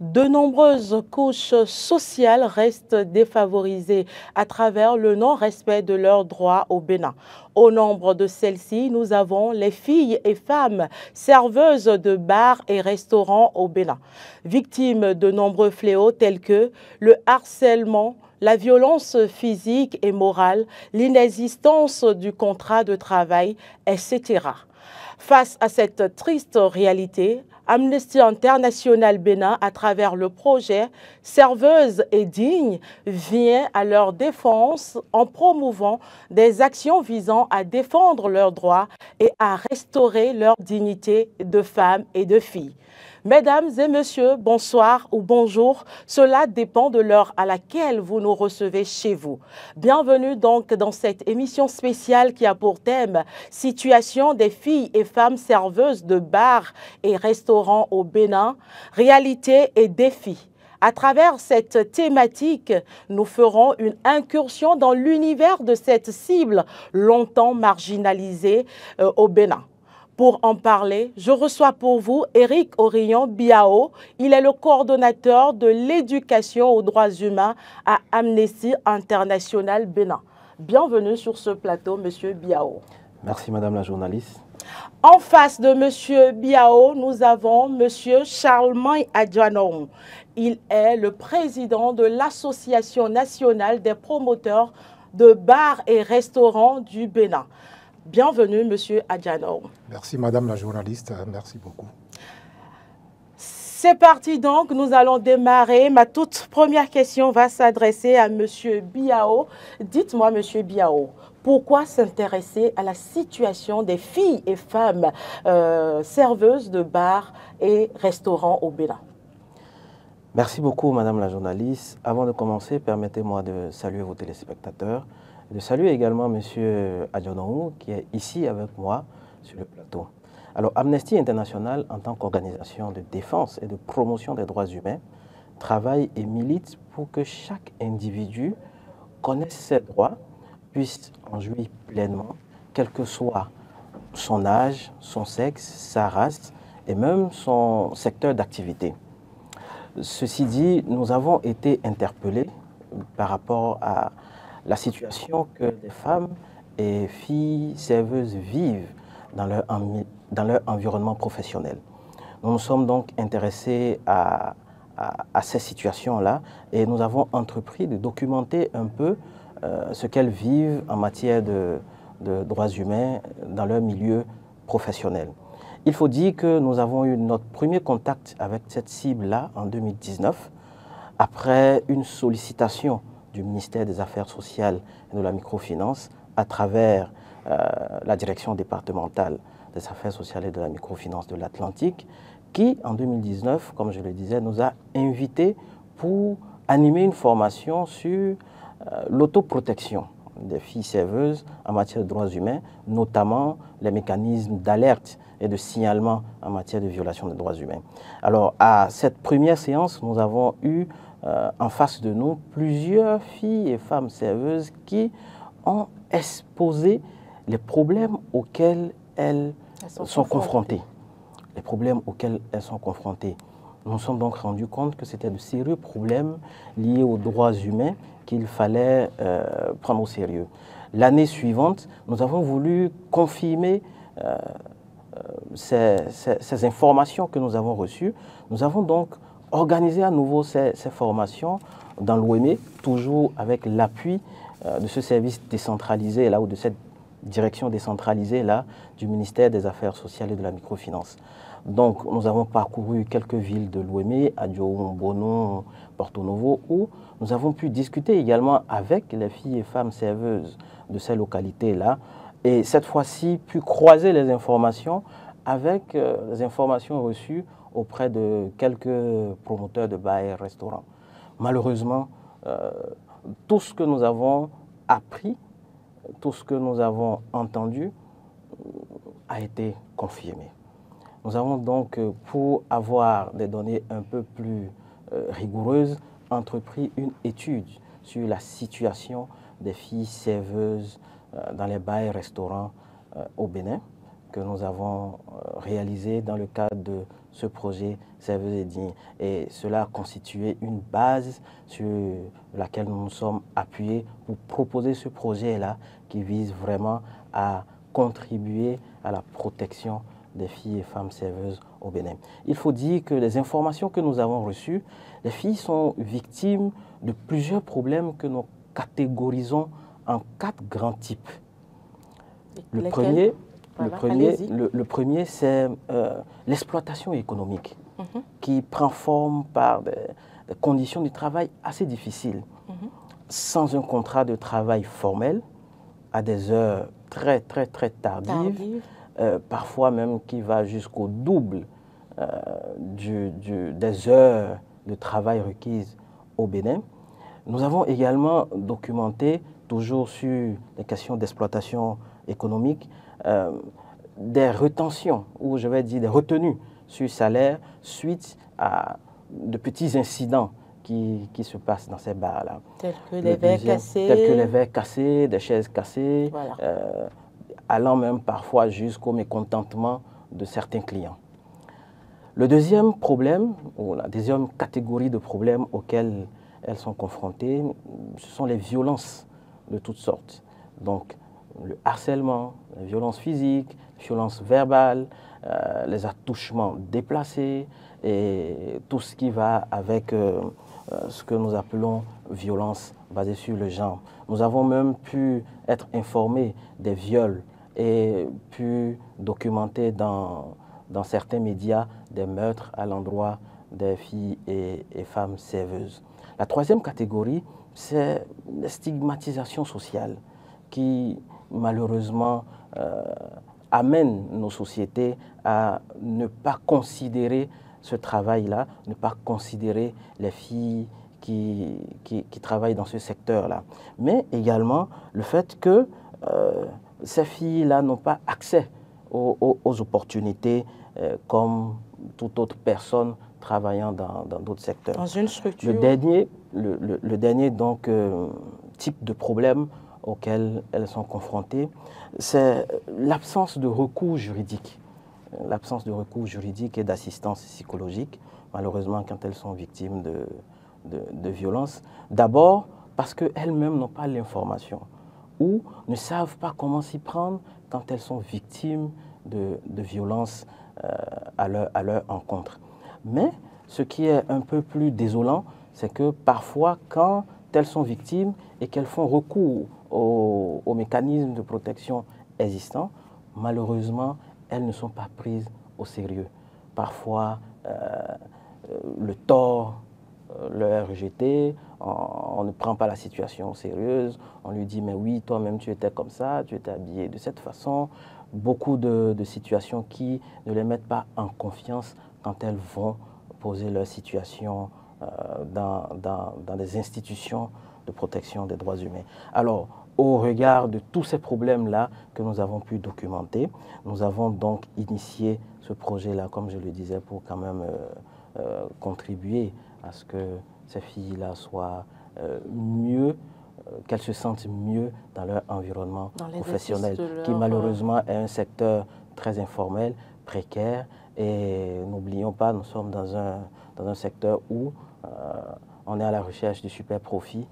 De nombreuses couches sociales restent défavorisées à travers le non-respect de leurs droits au Bénin. Au nombre de celles-ci, nous avons les filles et femmes serveuses de bars et restaurants au Bénin, victimes de nombreux fléaux tels que le harcèlement, la violence physique et morale, l'inexistence du contrat de travail, etc. Face à cette triste réalité, Amnesty International Bénin, à travers le projet Serveuses et dignes, vient à leur défense en promouvant des actions visant à défendre leurs droits et à restaurer leur dignité de femmes et de filles. Mesdames et messieurs, bonsoir ou bonjour. Cela dépend de l'heure à laquelle vous nous recevez chez vous. Bienvenue donc dans cette émission spéciale qui a pour thème « Situation des filles et femmes serveuses de bars et restaurants au Bénin, réalité et défis ». À travers cette thématique, nous ferons une incursion dans l'univers de cette cible longtemps marginalisée au Bénin. Pour en parler, je reçois pour vous Éric Orion Biao. Il est le coordonnateur de l'éducation aux droits humains à Amnesty International Bénin. Bienvenue sur ce plateau, Monsieur Biao. Merci, Madame la journaliste. En face de Monsieur Biao, nous avons Monsieur Charlemagne Adjanon. Il est le président de l'Association nationale des promoteurs de bars et restaurants du Bénin. Bienvenue, Monsieur Adjanon. Merci, Madame la journaliste. Merci beaucoup. C'est parti donc, nous allons démarrer. Ma toute première question va s'adresser à Monsieur Biao. Dites-moi, Monsieur Biao, pourquoi s'intéresser à la situation des filles et femmes serveuses de bars et restaurants au Bénin? Merci beaucoup, Madame la journaliste. Avant de commencer, permettez-moi de saluer vos téléspectateurs. De saluer également M. Adjonou, qui est ici avec moi sur le plateau. Alors, Amnesty International, en tant qu'organisation de défense et de promotion des droits humains, travaille et milite pour que chaque individu connaisse ses droits, puisse en jouir pleinement, quel que soit son âge, son sexe, sa race et même son secteur d'activité. Ceci dit, nous avons été interpellés par rapport à la situation que les femmes et filles serveuses vivent dans leur environnement professionnel. Nous nous sommes donc intéressés à ces situations-là et nous avons entrepris de documenter un peu ce qu'elles vivent en matière de droits humains dans leur milieu professionnel. Il faut dire que nous avons eu notre premier contact avec cette cible-là en 2019, après une sollicitation du ministère des Affaires sociales et de la microfinance à travers la direction départementale des Affaires sociales et de la microfinance de l'Atlantique, qui, en 2019, comme je le disais, nous a invités pour animer une formation sur l'autoprotection des filles serveuses en matière de droits humains, notamment les mécanismes d'alerte et de signalement en matière de violation des droits humains. Alors, à cette première séance, nous avons eu en face de nous plusieurs filles et femmes serveuses qui ont exposé les problèmes auxquels elles sont confrontées. Les problèmes auxquels elles sont confrontées. Nous nous sommes donc rendus compte que c'était de sérieux problèmes liés aux droits humains qu'il fallait prendre au sérieux. L'année suivante, nous avons voulu confirmer ces informations que nous avons reçues. Nous avons donc organisé à nouveau ces formations dans l'OME, toujours avec l'appui de ce service décentralisé là, ou de cette direction décentralisée là, du ministère des Affaires sociales et de la microfinance. Donc, nous avons parcouru quelques villes de l'OME, Adjo, Bono, Porto Novo, où nous avons pu discuter également avec les filles et femmes serveuses de ces localités-là, et cette fois-ci, pu croiser les informations avec les informations reçues auprès de quelques promoteurs de bars et restaurants. Malheureusement, tout ce que nous avons appris, tout ce que nous avons entendu a été confirmé. Nous avons donc, pour avoir des données un peu plus rigoureuses, entrepris une étude sur la situation des filles serveuses dans les bars et restaurants au Bénin, que nous avons réalisé dans le cadre de ce projet Serveuse et Digne. Et cela a constitué une base sur laquelle nous nous sommes appuyés pour proposer ce projet-là qui vise vraiment à contribuer à la protection des filles et femmes serveuses au Bénin. Il faut dire que les informations que nous avons reçues, les filles sont victimes de plusieurs problèmes que nous catégorisons en 4 grands types. Le premier, c'est l'exploitation économique qui prend forme par des conditions de travail assez difficiles, sans un contrat de travail formel, à des heures très tardives. Parfois même qui va jusqu'au double des heures de travail requises au Bénin. Nous avons également documenté, toujours sur les questions d'exploitation économique, des retentions, ou je vais dire des retenues sur salaire suite à de petits incidents qui se passent dans ces bars-là. Tels que les verres cassés. Tels que les verres cassés, des chaises cassées. Voilà. Allant même parfois jusqu'au mécontentement de certains clients. Le deuxième problème, ou la deuxième catégorie de problèmes auxquels elles sont confrontées, ce sont les violences de toutes sortes. Donc, le harcèlement, les violences physiques, les violences verbales, les attouchements déplacés et tout ce qui va avec ce que nous appelons violence basée sur le genre. Nous avons même pu être informés des viols et pu documenter dans certains médias des meurtres à l'endroit des filles et femmes serveuses. La troisième catégorie, c'est la stigmatisation sociale qui, malheureusement, amène nos sociétés à ne pas considérer ce travail-là, ne pas considérer les filles qui travaillent dans ce secteur-là. Mais également le fait que ces filles-là n'ont pas accès aux opportunités comme toute autre personne travaillant dans d'autres secteurs. Dans une structure. Le dernier donc, type de problème auquel elles sont confrontées, c'est l'absence de recours juridique. L'absence de recours juridique et d'assistance psychologique, malheureusement, quand elles sont victimes de violences. D'abord, parce qu'elles-mêmes n'ont pas l'information ou ne savent pas comment s'y prendre quand elles sont victimes de violences à leur encontre. Mais ce qui est un peu plus désolant, c'est que parfois, quand elles sont victimes et qu'elles font recours aux mécanismes de protection existants, malheureusement, elles ne sont pas prises au sérieux. Parfois, le tort leur est rejeté, on ne prend pas la situation sérieuse, on lui dit « mais oui, toi-même tu étais comme ça, tu étais habillé de cette façon ». Beaucoup de situations qui ne les mettent pas en confiance quand elles vont poser leur situation dans des institutions de protection des droits humains. Alors, au regard de tous ces problèmes-là que nous avons pu documenter, nous avons donc initié ce projet-là, comme je le disais, pour quand même contribuer à ce que ces filles-là soient mieux, qu'elles se sentent mieux dans leur environnement professionnel, qui malheureusement est un secteur très informel, précaire, et n'oublions pas, nous sommes dans un secteur où on est à la recherche du super profit,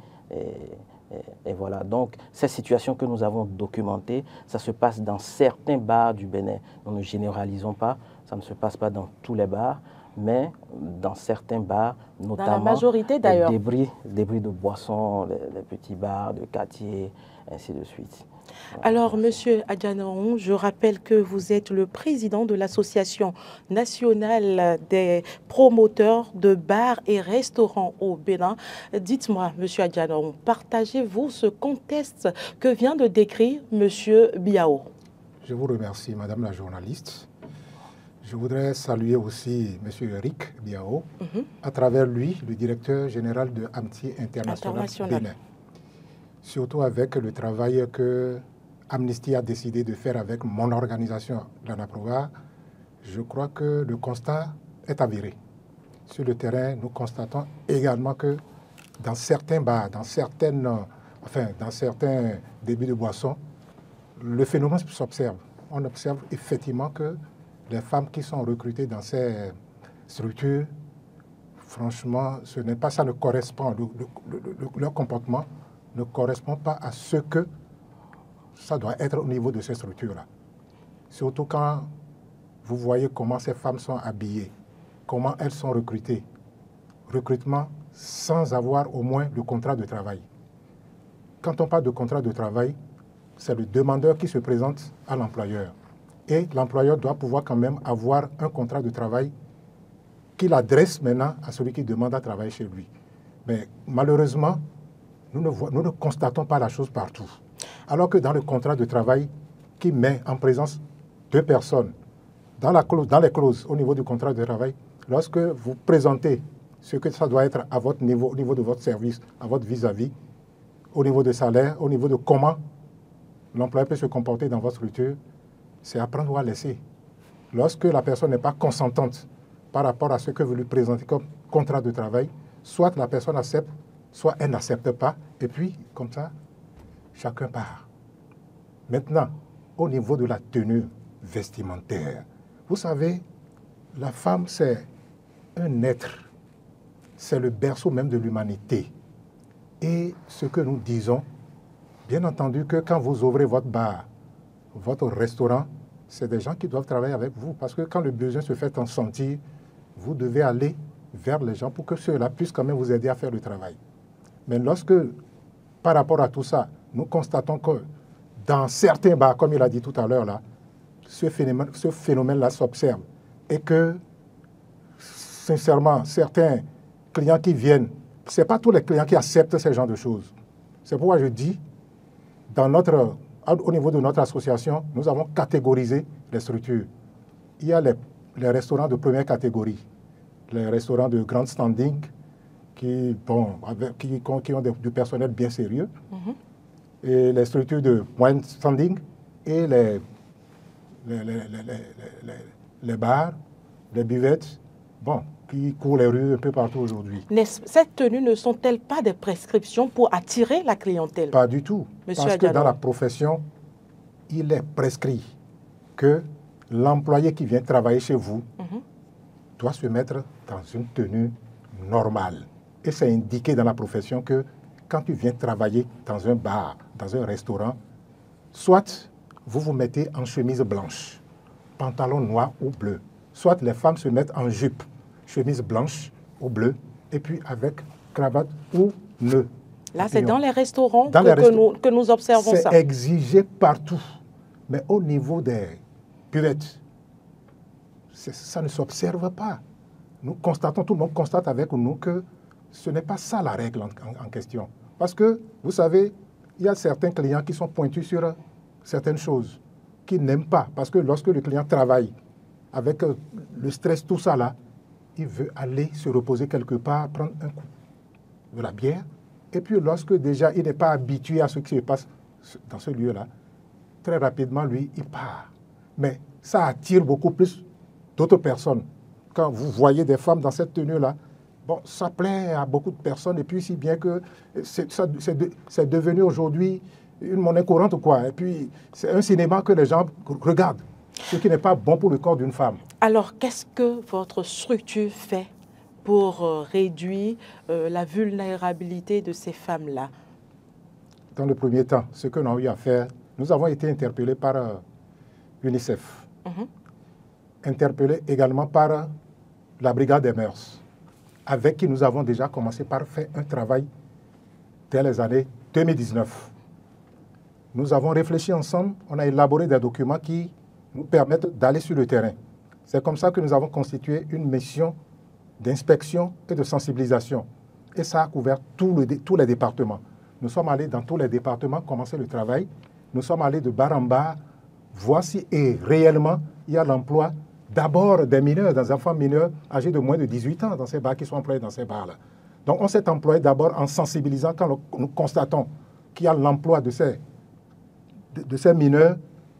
et voilà. Donc, ces situations que nous avons documentées, ça se passe dans certains bars du Bénin. Nous ne généralisons pas, ça ne se passe pas dans tous les bars, mais dans certains bars, notamment dans la majorité d'ailleurs, débris de boissons, les petits bars de quartier, ainsi de suite. Alors, Monsieur Adjanaron, je rappelle que vous êtes le président de l'Association nationale des promoteurs de bars et restaurants au Bénin. Dites-moi, Monsieur Adjanaron, partagez-vous ce contexte que vient de décrire Monsieur Biao? Je vous remercie, Madame la journaliste. Je voudrais saluer aussi M. Eric Biao, à travers lui, le directeur général de Amnesty International Bénin. Surtout avec le travail que Amnesty a décidé de faire avec mon organisation, l'ANAPROVA, je crois que le constat est avéré. Sur le terrain, nous constatons également que dans certains bars, dans certains débits de boissons, le phénomène s'observe. On observe effectivement que les femmes qui sont recrutées dans ces structures, franchement, ce n'est pas ça, ne correspond, leur comportement ne correspond pas à ce que ça doit être au niveau de ces structures-là. Surtout quand vous voyez comment ces femmes sont habillées, comment elles sont recrutées. Recrutement sans avoir au moins le contrat de travail. Quand on parle de contrat de travail, c'est le demandeur qui se présente à l'employeur. Et l'employeur doit pouvoir quand même avoir un contrat de travail qu'il adresse maintenant à celui qui demande à travailler chez lui. Mais malheureusement, nous ne constatons pas la chose partout. Alors que dans le contrat de travail qui met en présence deux personnes, dans les clauses au niveau du contrat de travail, lorsque vous présentez ce que ça doit être à votre niveau, au niveau de votre service, à votre vis-à-vis, au niveau de salaire, au niveau de comment l'employeur peut se comporter dans votre structure, c'est à prendre ou à laisser. Lorsque la personne n'est pas consentante par rapport à ce que vous lui présentez comme contrat de travail, soit la personne accepte, soit elle n'accepte pas, et puis, comme ça, chacun part. Maintenant, au niveau de la tenue vestimentaire, vous savez, la femme, c'est un être, c'est le berceau même de l'humanité. Et ce que nous disons, bien entendu que quand vous ouvrez votre bar, votre restaurant, c'est des gens qui doivent travailler avec vous, parce que quand le besoin se fait en sentir, vous devez aller vers les gens pour que ceux-là puissent quand même vous aider à faire le travail. Mais lorsque, par rapport à tout ça, nous constatons que dans certains bars, comme il a dit tout à l'heure, là, ce phénomène-là s'observe et que, sincèrement, certains clients qui viennent, ce n'est pas tous les clients qui acceptent ce genre de choses. C'est pourquoi je dis, au niveau de notre association, nous avons catégorisé les structures. Il y a les restaurants de première catégorie, les restaurants de grand standing qui ont du personnel bien sérieux, et les structures de moyen standing et les bars, les buvettes, qui courent les rues un peu partout aujourd'hui. Ces tenues ne sont-elles pas des prescriptions pour attirer la clientèle? Pas du tout. Monsieur Parce Adjadon, que dans la profession, il est prescrit que l'employé qui vient travailler chez vous doit se mettre dans une tenue normale. Et c'est indiqué dans la profession que quand tu viens travailler dans un bar, dans un restaurant, soit vous vous mettez en chemise blanche, pantalon noir ou bleu, soit les femmes se mettent en jupe, chemise blanche ou bleue, et puis avec cravate ou nœud. Là, c'est dans les restaurants que nous observons ça. C'est exigé partout. Mais au niveau des buvettes, ça ne s'observe pas. Nous constatons, tout le monde constate avec nous que ce n'est pas ça la règle en question. Parce que, vous savez, il y a certains clients qui sont pointus sur certaines choses, qu'ils n'aiment pas. Parce que lorsque le client travaille avec le stress, tout ça là, il veut aller se reposer quelque part, prendre un coup de la bière. Et puis lorsque déjà il n'est pas habitué à ce qui se passe dans ce lieu-là, très rapidement, lui, il part. Mais ça attire beaucoup plus d'autres personnes. Quand vous voyez des femmes dans cette tenue-là, ça plaît à beaucoup de personnes, et puis si bien que c'est devenu aujourd'hui une monnaie courante, quoi. Et puis c'est un cinéma que les gens regardent, ce qui n'est pas bon pour le corps d'une femme. Alors, qu'est-ce que votre structure fait pour réduire la vulnérabilité de ces femmes-là? Dans le premier temps, ce que nous avons eu à faire, nous avons été interpellés par UNICEF, interpellés également par la Brigade des mœurs, avec qui nous avons déjà commencé par faire un travail dès les années 2019. Nous avons réfléchi ensemble, on a élaboré des documents qui nous permettent d'aller sur le terrain. C'est comme ça que nous avons constitué une mission d'inspection et de sensibilisation. Et ça a couvert tous les départements. Nous sommes allés dans tous les départements commencer le travail. Nous sommes allés de bar en bar, voir si réellement il y a l'emploi d'abord des mineurs, des enfants mineurs âgés de moins de 18 ans dans ces bars qui sont employés dans ces bars-là. Donc on s'est employé d'abord en sensibilisant quand nous constatons qu'il y a l'emploi de ces mineurs.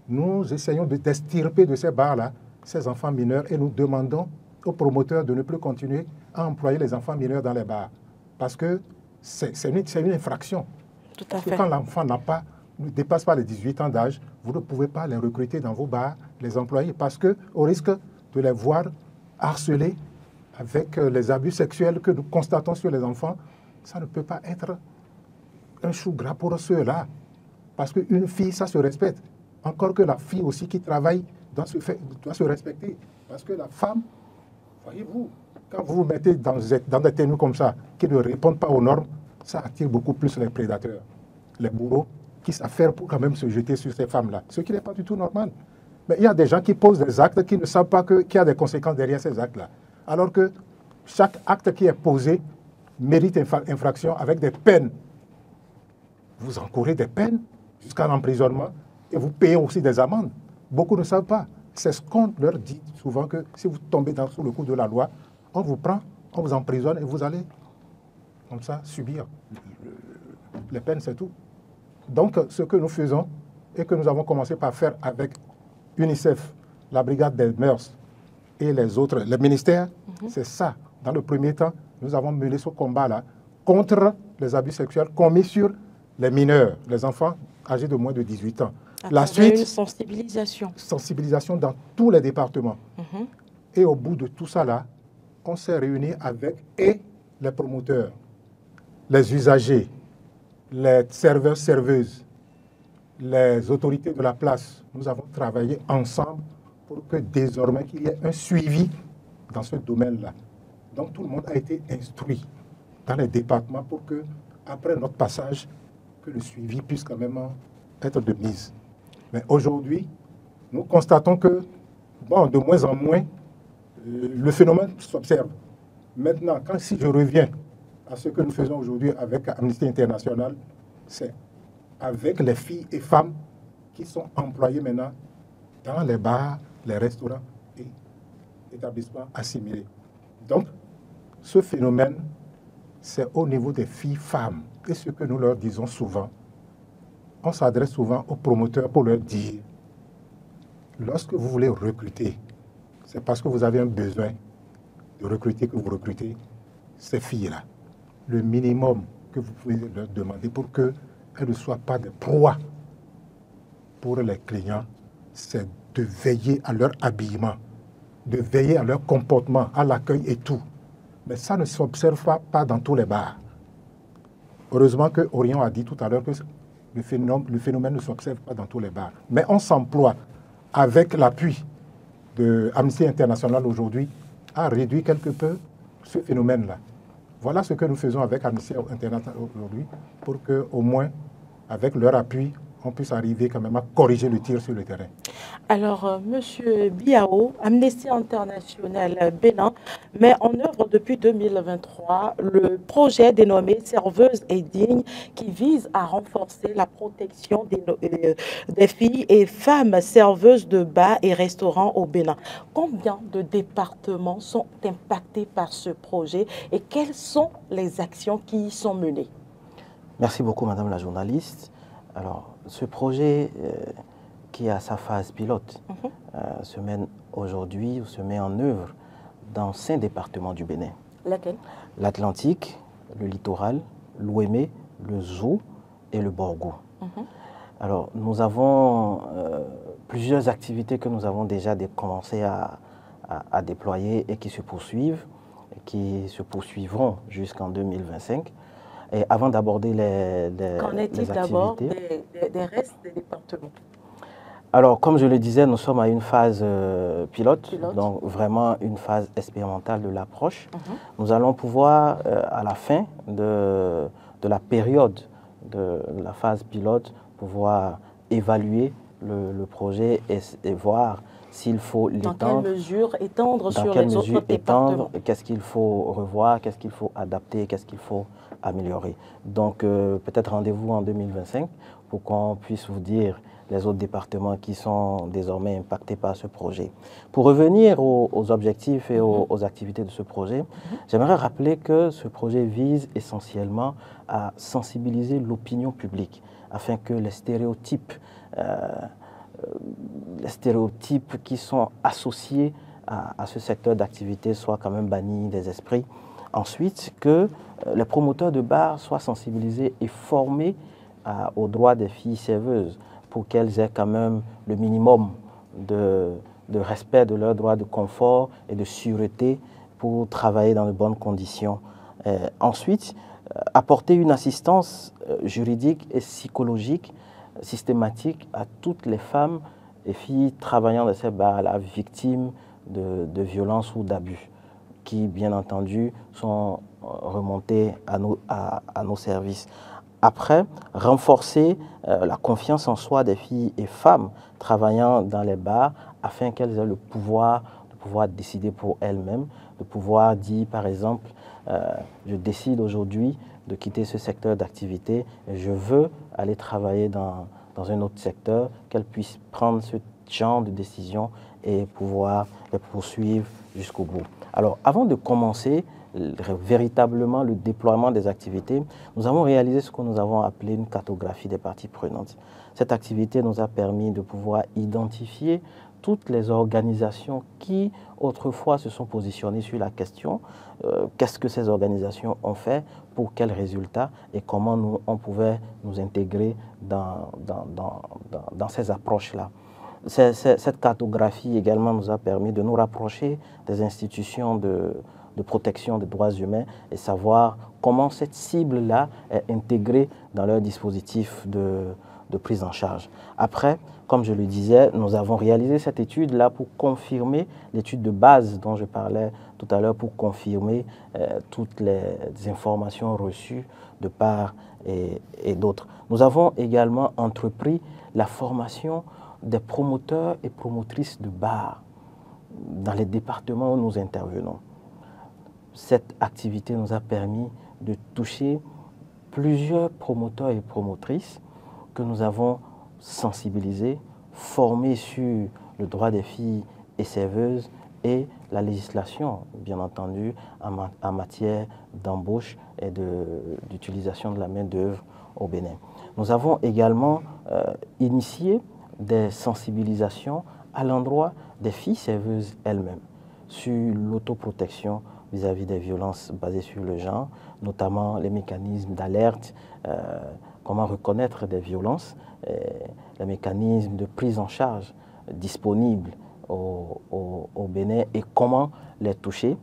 Nous essayons d'extirper de ces bars-là ces enfants mineurs et nous demandons aux promoteurs de ne plus continuer à employer les enfants mineurs dans les bars. Parce que c'est une infraction. Tout à Parce fait. que quand l'enfant ne dépasse pas les 18 ans d'âge, vous ne pouvez pas les recruter dans vos bars, les employer, parce qu'au risque de les voir harcelés avec les abus sexuels que nous constatons sur les enfants, ça ne peut pas être un chou gras pour ceux-là. Parce qu'une fille, ça se respecte. Encore que la fille aussi qui travaille doit se respecter. Parce que la femme, voyez-vous, quand vous vous mettez dans des tenues comme ça, qui ne répondent pas aux normes, ça attire beaucoup plus les prédateurs, les bourreaux, qui savent faire pour quand même se jeter sur ces femmes-là. Ce qui n'est pas du tout normal. Mais il y a des gens qui posent des actes qui ne savent pas qu'il y a des conséquences derrière ces actes-là. Alors que chaque acte qui est posé mérite infraction avec des peines. Vous encourez des peines jusqu'à l'emprisonnement et vous payez aussi des amendes. Beaucoup ne savent pas. C'est ce qu'on leur dit souvent, que si vous tombez sous le coup de la loi, on vous prend, on vous emprisonne et vous allez, comme ça, subir les peines, c'est tout. Donc, ce que nous faisons et que nous avons commencé par faire avec UNICEF, la Brigade des mœurs et les autres, les ministères, c'est ça. Dans le premier temps, nous avons mené ce combat-là contre les abus sexuels commis sur les mineurs, les enfants âgés de moins de 18 ans. La suite, une sensibilisation. Sensibilisation dans tous les départements. Et au bout de tout ça, là, on s'est réunis avec les promoteurs, les usagers, les serveurs, serveuses, les autorités de la place. Nous avons travaillé ensemble pour que désormais qu'il y ait un suivi dans ce domaine-là. Donc tout le monde a été instruit dans les départements pour que, après notre passage, que le suivi puisse quand même être de mise. Mais aujourd'hui, nous constatons que, bon, de moins en moins, le phénomène s'observe. Maintenant, si je reviens à ce que nous faisons aujourd'hui avec Amnesty International, c'est avec les filles et femmes qui sont employées maintenant dans les bars, les restaurants et établissements assimilés. Donc, ce phénomène, c'est au niveau des filles-femmes. Et ce que nous leur disons souvent, on s'adresse souvent aux promoteurs pour leur dire, lorsque vous voulez recruter, c'est parce que vous avez un besoin de recruter que vous recrutez ces filles-là. Le minimum que vous pouvez leur demander pour qu'elles ne soient pas des proies pour les clients, c'est de veiller à leur habillement, de veiller à leur comportement, à l'accueil et tout. Mais ça ne s'observe pas dans tous les bars. Heureusement que Orion a dit tout à l'heure que le phénomène ne s'observe pas dans tous les bars. Mais on s'emploie, avec l'appui de Amnesty International aujourd'hui, à réduire quelque peu ce phénomène-là. Voilà ce que nous faisons avec Amnesty International aujourd'hui, pour qu'au moins, avec leur appui, on puisse arriver quand même à corriger le tir sur le terrain. Alors, Monsieur Biao, Amnesty International Bénin met en œuvre depuis 2023 le projet dénommé Serveuse et digne qui vise à renforcer la protection des filles et femmes serveuses de bars et restaurants au Bénin. Combien de départements sont impactés par ce projet et quelles sont les actions qui y sont menées? Merci beaucoup, Madame la journaliste. Alors, ce projet qui a sa phase pilote se mène aujourd'hui ou se met en œuvre dans 5 départements du Bénin. Laquelle? L'Atlantique, le littoral, l'Ouémé, le Zou et le Borgou. Alors, nous avons plusieurs activités que nous avons déjà commencé à déployer et qui se poursuivent, et qui se poursuivront jusqu'en 2025. Et avant d'aborder les Qu'en est-il d'abord des restes des départements? Alors, comme je le disais, nous sommes à une phase pilote, donc vraiment une phase expérimentale de l'approche. Nous allons pouvoir, à la fin de la période de la phase pilote, pouvoir évaluer le projet et voir s'il faut l'étendre. Dans quelle mesure étendre sur les autres départements? Qu'est-ce qu'il faut revoir, qu'est-ce qu'il faut adapter, qu'est-ce qu'il faut améliorer. Donc, peut-être rendez-vous en 2025 pour qu'on puisse vous dire les autres départements qui sont désormais impactés par ce projet. Pour revenir aux objectifs et aux activités de ce projet, j'aimerais rappeler que ce projet vise essentiellement à sensibiliser l'opinion publique afin que les stéréotypes qui sont associés à ce secteur d'activité soient quand même bannis des esprits. Ensuite, que les promoteurs de bars soient sensibilisés et formés aux droits des filles serveuses pour qu'elles aient quand même le minimum de respect de leurs droits de confort et de sûreté pour travailler dans de bonnes conditions. Ensuite, apporter une assistance juridique et psychologique systématique à toutes les femmes et filles travaillant dans ces bars-là, victimes de violences ou d'abus, qui, bien entendu, sont remontées à nos services. Après, renforcer la confiance en soi des filles et femmes travaillant dans les bars afin qu'elles aient le pouvoir de pouvoir décider pour elles-mêmes, de pouvoir dire, par exemple, je décide aujourd'hui de quitter ce secteur d'activité et je veux aller travailler dans un autre secteur, qu'elles puissent prendre ce genre de décision et pouvoir les poursuivre jusqu'au bout. Alors, avant de commencer véritablement le déploiement des activités, nous avons réalisé ce que nous avons appelé une cartographie des parties prenantes. Cette activité nous a permis de pouvoir identifier toutes les organisations qui, autrefois, se sont positionnées sur la question qu'est-ce que ces organisations ont fait, pour quels résultats et comment on pouvait nous intégrer dans ces approches-là. Cette cartographie également nous a permis de nous rapprocher des institutions de protection des droits humains et savoir comment cette cible-là est intégrée dans leur dispositif de prise en charge. Après, comme je le disais, nous avons réalisé cette étude-là pour confirmer l'étude de base dont je parlais tout à l'heure, pour confirmer toutes les informations reçues de part et d'autres. Nous avons également entrepris la formation des promoteurs et promotrices de bars dans les départements où nous intervenons. Cette activité nous a permis de toucher plusieurs promoteurs et promotrices que nous avons sensibilisés, formés sur le droit des filles et serveuses et la législation, bien entendu, en matière d'embauche et d'utilisation de la main-d'œuvre au Bénin. Nous avons également initié des sensibilisations à l'endroit des filles serveuses elles-mêmes sur l'autoprotection vis-à-vis des violences basées sur le genre, notamment les mécanismes d'alerte, comment reconnaître des violences, les mécanismes de prise en charge disponibles au Bénin et comment les toucher.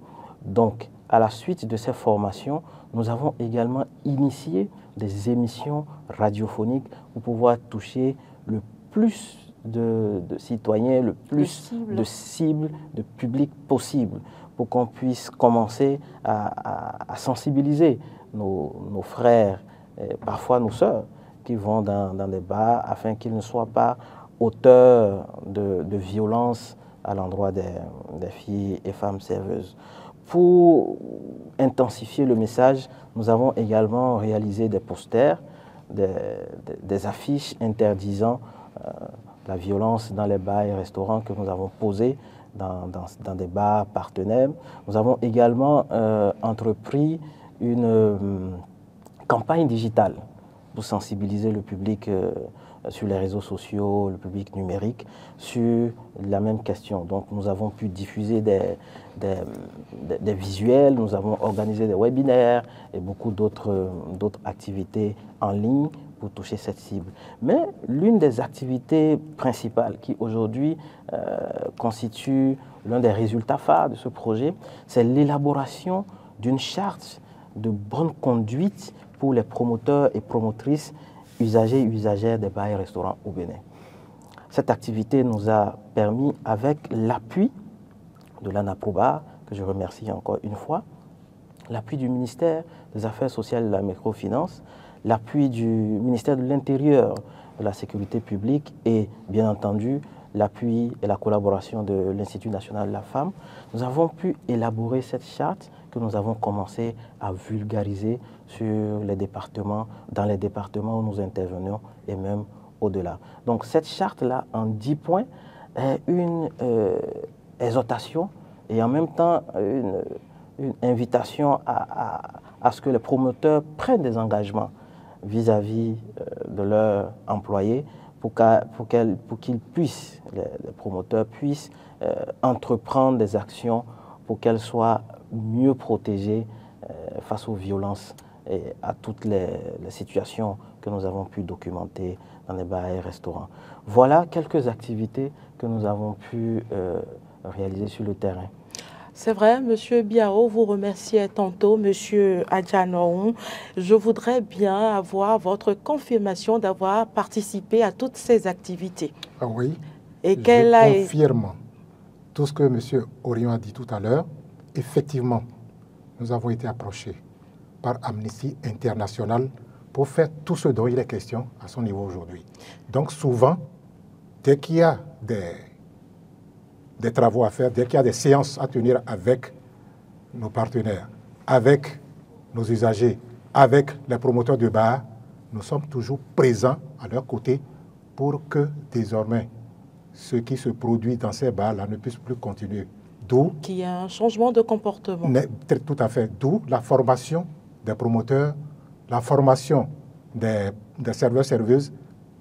Donc, à la suite de ces formations, nous avons également initié des émissions radiophoniques pour pouvoir toucher le plus de citoyens, le plus de cibles, de publics possible, pour qu'on puisse commencer à sensibiliser nos frères, et parfois nos sœurs, qui vont dans des bars, afin qu'ils ne soient pas auteurs de violences à l'endroit des filles et femmes serveuses. Pour intensifier le message, nous avons également réalisé des posters, des affiches interdisant la violence dans les bars et restaurants que nous avons posés dans des bars partenaires. Nous avons également entrepris une campagne digitale pour sensibiliser le public sur les réseaux sociaux, le public numérique, sur la même question. Donc nous avons pu diffuser des visuels, nous avons organisé des webinaires et beaucoup d'autres activités en ligne pour toucher cette cible. Mais l'une des activités principales qui aujourd'hui constitue l'un des résultats phares de ce projet, c'est l'élaboration d'une charte de bonne conduite pour les promoteurs et promotrices, usagers et usagères des bars et restaurants au Bénin. Cette activité nous a permis, avec l'appui de l'ANAPROBA, que je remercie encore une fois, l'appui du ministère des Affaires sociales et de la microfinance, l'appui du ministère de l'Intérieur, de la Sécurité publique et, bien entendu, l'appui et la collaboration de l'Institut national de la femme, nous avons pu élaborer cette charte que nous avons commencé à vulgariser sur les départements, dans les départements où nous intervenons et même au-delà. Donc cette charte-là, en 10 points, est une exhortation et en même temps une invitation à ce que les promoteurs prennent des engagements vis-à-vis de leurs employés pour qu'ils puissent, les promoteurs puissent entreprendre des actions pour qu'elles soient mieux protégées face aux violences et à toutes les situations que nous avons pu documenter dans les bars et restaurants. Voilà quelques activités que nous avons pu réaliser sur le terrain. C'est vrai, Monsieur Biao, vous remerciez tantôt Monsieur Adjanoun. Je voudrais bien avoir votre confirmation d'avoir participé à toutes ces activités. Ah oui, et je confirme tout ce que Monsieur Orion a dit tout à l'heure. Effectivement, nous avons été approchés par Amnesty International pour faire tout ce dont il est question à son niveau aujourd'hui. Donc souvent, dès qu'il y a des travaux à faire, dès qu'il y a des séances à tenir avec nos partenaires, avec nos usagers, avec les promoteurs de bars, nous sommes toujours présents à leur côté pour que désormais ce qui se produit dans ces bars-là ne puisse plus continuer. D'où qu'il y a un changement de comportement. Tout à fait. D'où la formation des promoteurs, la formation des serveurs-serveuses,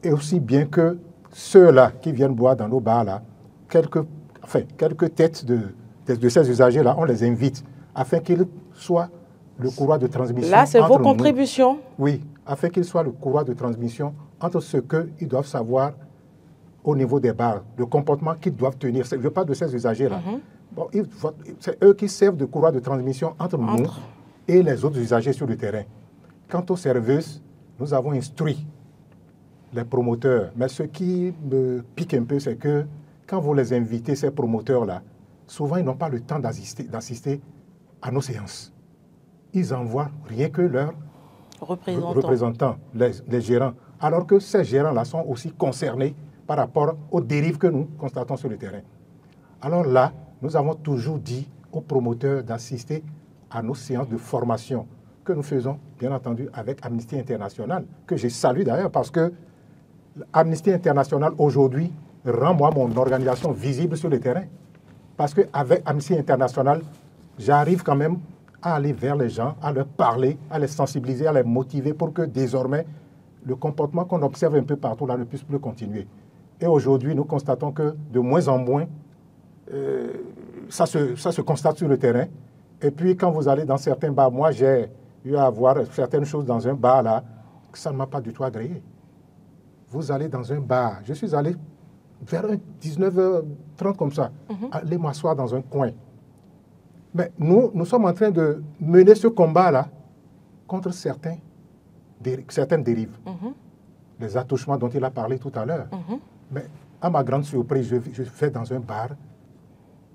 et aussi bien que ceux-là qui viennent boire dans nos bars-là, quelques têtes de ces usagers-là, on les invite afin qu'ils soient le courroie de transmission. Là, c'est vos contributions. Oui, afin qu'ils soient le courroie de transmission entre ce qu'ils doivent savoir au niveau des bars, le comportement qu'ils doivent tenir. Je parle de ces usagers-là. Bon, c'est eux qui servent de courroie de transmission entre nous et les autres usagers sur le terrain. Quant aux serveuses, nous avons instruit les promoteurs. Mais ce qui me pique un peu, c'est que quand vous les invitez, ces promoteurs-là, souvent ils n'ont pas le temps d'assister à nos séances. Ils envoient rien que leurs représentants, les gérants. Alors que ces gérants-là sont aussi concernés par rapport aux dérives que nous constatons sur le terrain. Alors là, nous avons toujours dit aux promoteurs d'assister à nos séances de formation que nous faisons, bien entendu, avec Amnesty International, que je salue d'ailleurs parce que Amnesty International, aujourd'hui, rend moi mon organisation visible sur le terrain. Parce qu'avec Amnesty International, j'arrive quand même à aller vers les gens, à leur parler, à les sensibiliser, à les motiver pour que désormais, le comportement qu'on observe un peu partout là ne puisse plus continuer. Et aujourd'hui, nous constatons que de moins en moins, ça se constate sur le terrain. Et puis, quand vous allez dans certains bars, moi, j'ai eu à voir certaines choses dans un bar là, que ça ne m'a pas du tout agréé. Vous allez dans un bar, je suis allé vers 19h30 comme ça, aller m'asseoir dans un coin. Mais nous sommes en train de mener ce combat-là contre certaines dérives. Les attouchements dont il a parlé tout à l'heure. Mais à ma grande surprise, je vais dans un bar.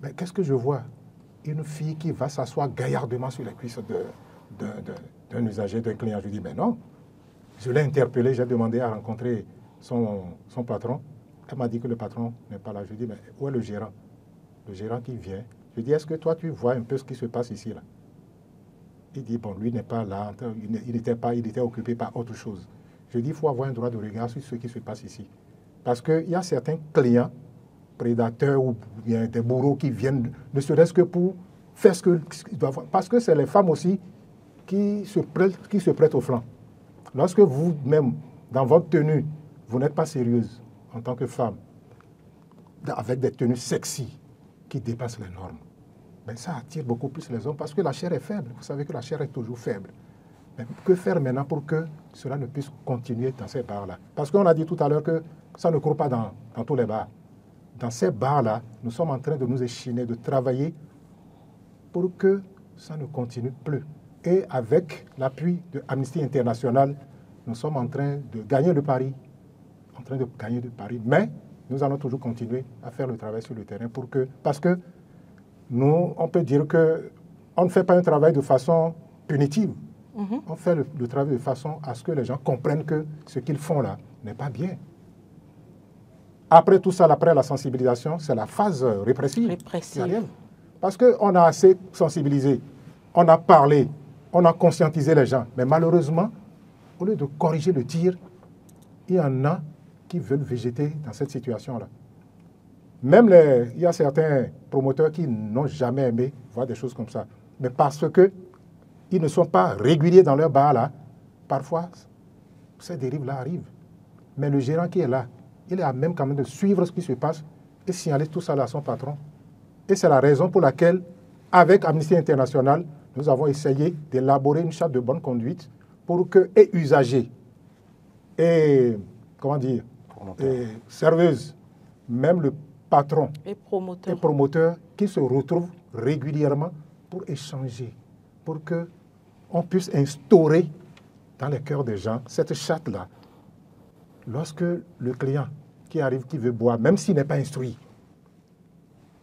Mais qu'est-ce que je vois? Une fille qui va s'asseoir gaillardement sur les cuisses d'un usager, d'un client. Je dis, mais non. Je l'ai interpellé, j'ai demandé à rencontrer son patron. Elle m'a dit que le patron n'est pas là. Je dis, mais où est le gérant? Le gérant qui vient. Je dis, est-ce que toi, tu vois un peu ce qui se passe ici, là? Il dit, bon, lui n'est pas là. Il était occupé par autre chose. Je dis, il faut avoir un droit de regard sur ce qui se passe ici. Parce qu'il y a certains clients, prédateurs ou bien des bourreaux qui viennent, ne serait-ce que pour faire ce qu'ils doivent faire. Parce que c'est les femmes aussi qui se prêtent au flanc. Lorsque vous-même, dans votre tenue, vous n'êtes pas sérieuse en tant que femme, avec des tenues sexy qui dépassent les normes, ben ça attire beaucoup plus les hommes parce que la chair est faible. Vous savez que la chair est toujours faible. Mais que faire maintenant pour que cela ne puisse continuer dans ces bars-là? Parce qu'on a dit tout à l'heure que ça ne court pas dans tous les bars. Dans ces bars-là, nous sommes en train de nous échiner, de travailler pour que ça ne continue plus. Et avec l'appui de Amnesty International, nous sommes en train de gagner le pari. Mais nous allons toujours continuer à faire le travail sur le terrain parce que nous, on peut dire qu'on ne fait pas un travail de façon punitive. On fait le travail de façon à ce que les gens comprennent que ce qu'ils font là n'est pas bien. Après tout ça, après la sensibilisation, c'est la phase répressive. Qui arrive. Parce qu'on a assez sensibilisé, on a parlé, on a conscientisé les gens. Mais malheureusement, au lieu de corriger le tir, il y en a qui veulent végéter dans cette situation-là. Même il y a certains promoteurs qui n'ont jamais aimé voir des choses comme ça. Mais parce qu'ils ne sont pas réguliers dans leur bar là, parfois, ces dérives-là arrivent. Mais le gérant qui est là, il est à même quand même de suivre ce qui se passe et signaler tout ça à son patron. Et c'est la raison pour laquelle, avec Amnesty International, nous avons essayé d'élaborer une charte de bonne conduite pour que et usagers et, comment dire, serveuses, même le patron et promoteur qui se retrouvent régulièrement pour échanger, pour qu'on puisse instaurer dans les cœurs des gens cette charte-là. Lorsque le client qui arrive, qui veut boire, même s'il n'est pas instruit,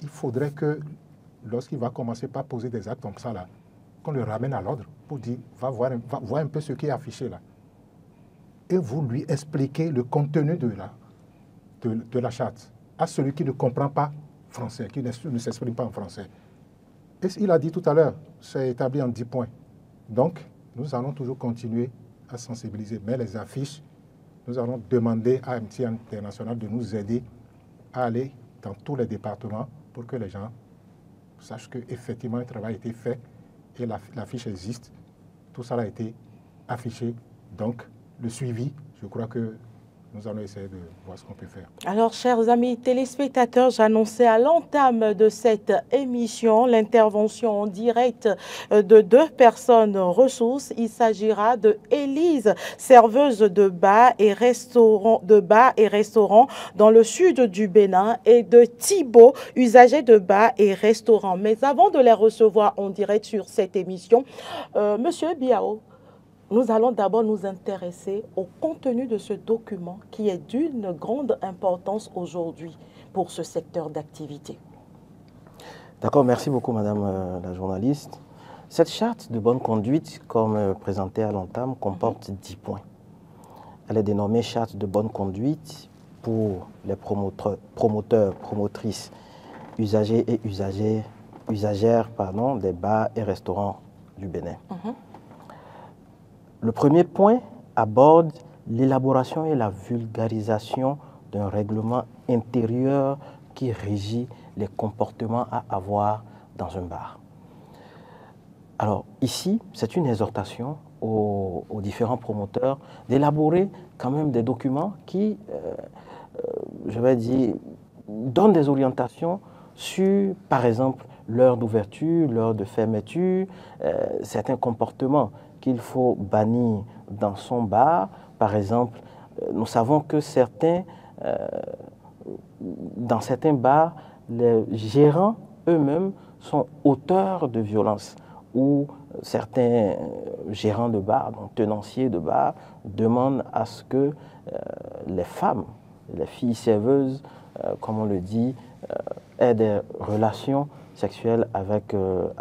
il faudrait que, lorsqu'il va commencer par poser des actes comme ça, là, qu'on le ramène à l'ordre pour dire, va voir un peu ce qui est affiché là. Et vous lui expliquez le contenu de la charte à celui qui ne comprend pas français, qui ne s'exprime pas en français. Et il a dit tout à l'heure, c'est établi en 10 points. Donc, nous allons toujours continuer à sensibiliser. Mais les affiches, nous allons demander à Amnesty International de nous aider à aller dans tous les départements pour que les gens sachent qu'effectivement un travail a été fait et l'affiche existe. Tout ça a été affiché. Donc, le suivi, je crois que nous allons essayer de voir ce qu'on peut faire. Alors, chers amis téléspectateurs, j'annonçais à l'entame de cette émission l'intervention en direct de 2 personnes ressources. Il s'agira de Élise, serveuse de bar et restaurant dans le sud du Bénin, et de Thibaut, usager de bar et restaurant. Mais avant de les recevoir en direct sur cette émission, Monsieur Biao, nous allons d'abord nous intéresser au contenu de ce document qui est d'une grande importance aujourd'hui pour ce secteur d'activité. D'accord, merci beaucoup Madame la journaliste. Cette charte de bonne conduite, comme présentée à l'entame, comporte 10 points. Elle est dénommée charte de bonne conduite pour les promoteurs, promotrices, usagers et usagères des bars et restaurants du Bénin. Le premier point aborde l'élaboration et la vulgarisation d'un règlement intérieur qui régit les comportements à avoir dans un bar. Alors ici, c'est une exhortation aux différents promoteurs d'élaborer quand même des documents qui, je vais dire, donnent des orientations sur, par exemple, l'heure d'ouverture, l'heure de fermeture, certains comportements qu'il faut bannir dans son bar. Par exemple, nous savons que dans certains bars, les gérants eux-mêmes sont auteurs de violences, ou certains gérants de bar, donc tenanciers de bar, demandent à ce que les femmes, les filles serveuses, comme on le dit, aient des relations sexuelles avec eux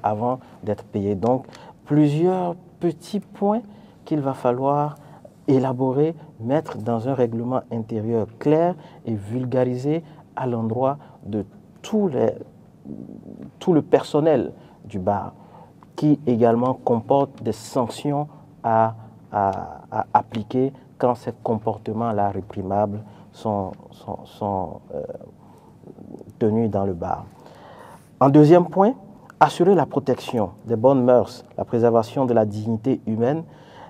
avant d'être payées. Donc, plusieurs petits points qu'il va falloir élaborer, mettre dans un règlement intérieur clair et vulgarisé à l'endroit de tout le personnel du bar, qui également comporte des sanctions à appliquer quand ces comportements-là réprimables sont tenus dans le bar. En deuxième point, assurer la protection des bonnes mœurs, la préservation de la dignité humaine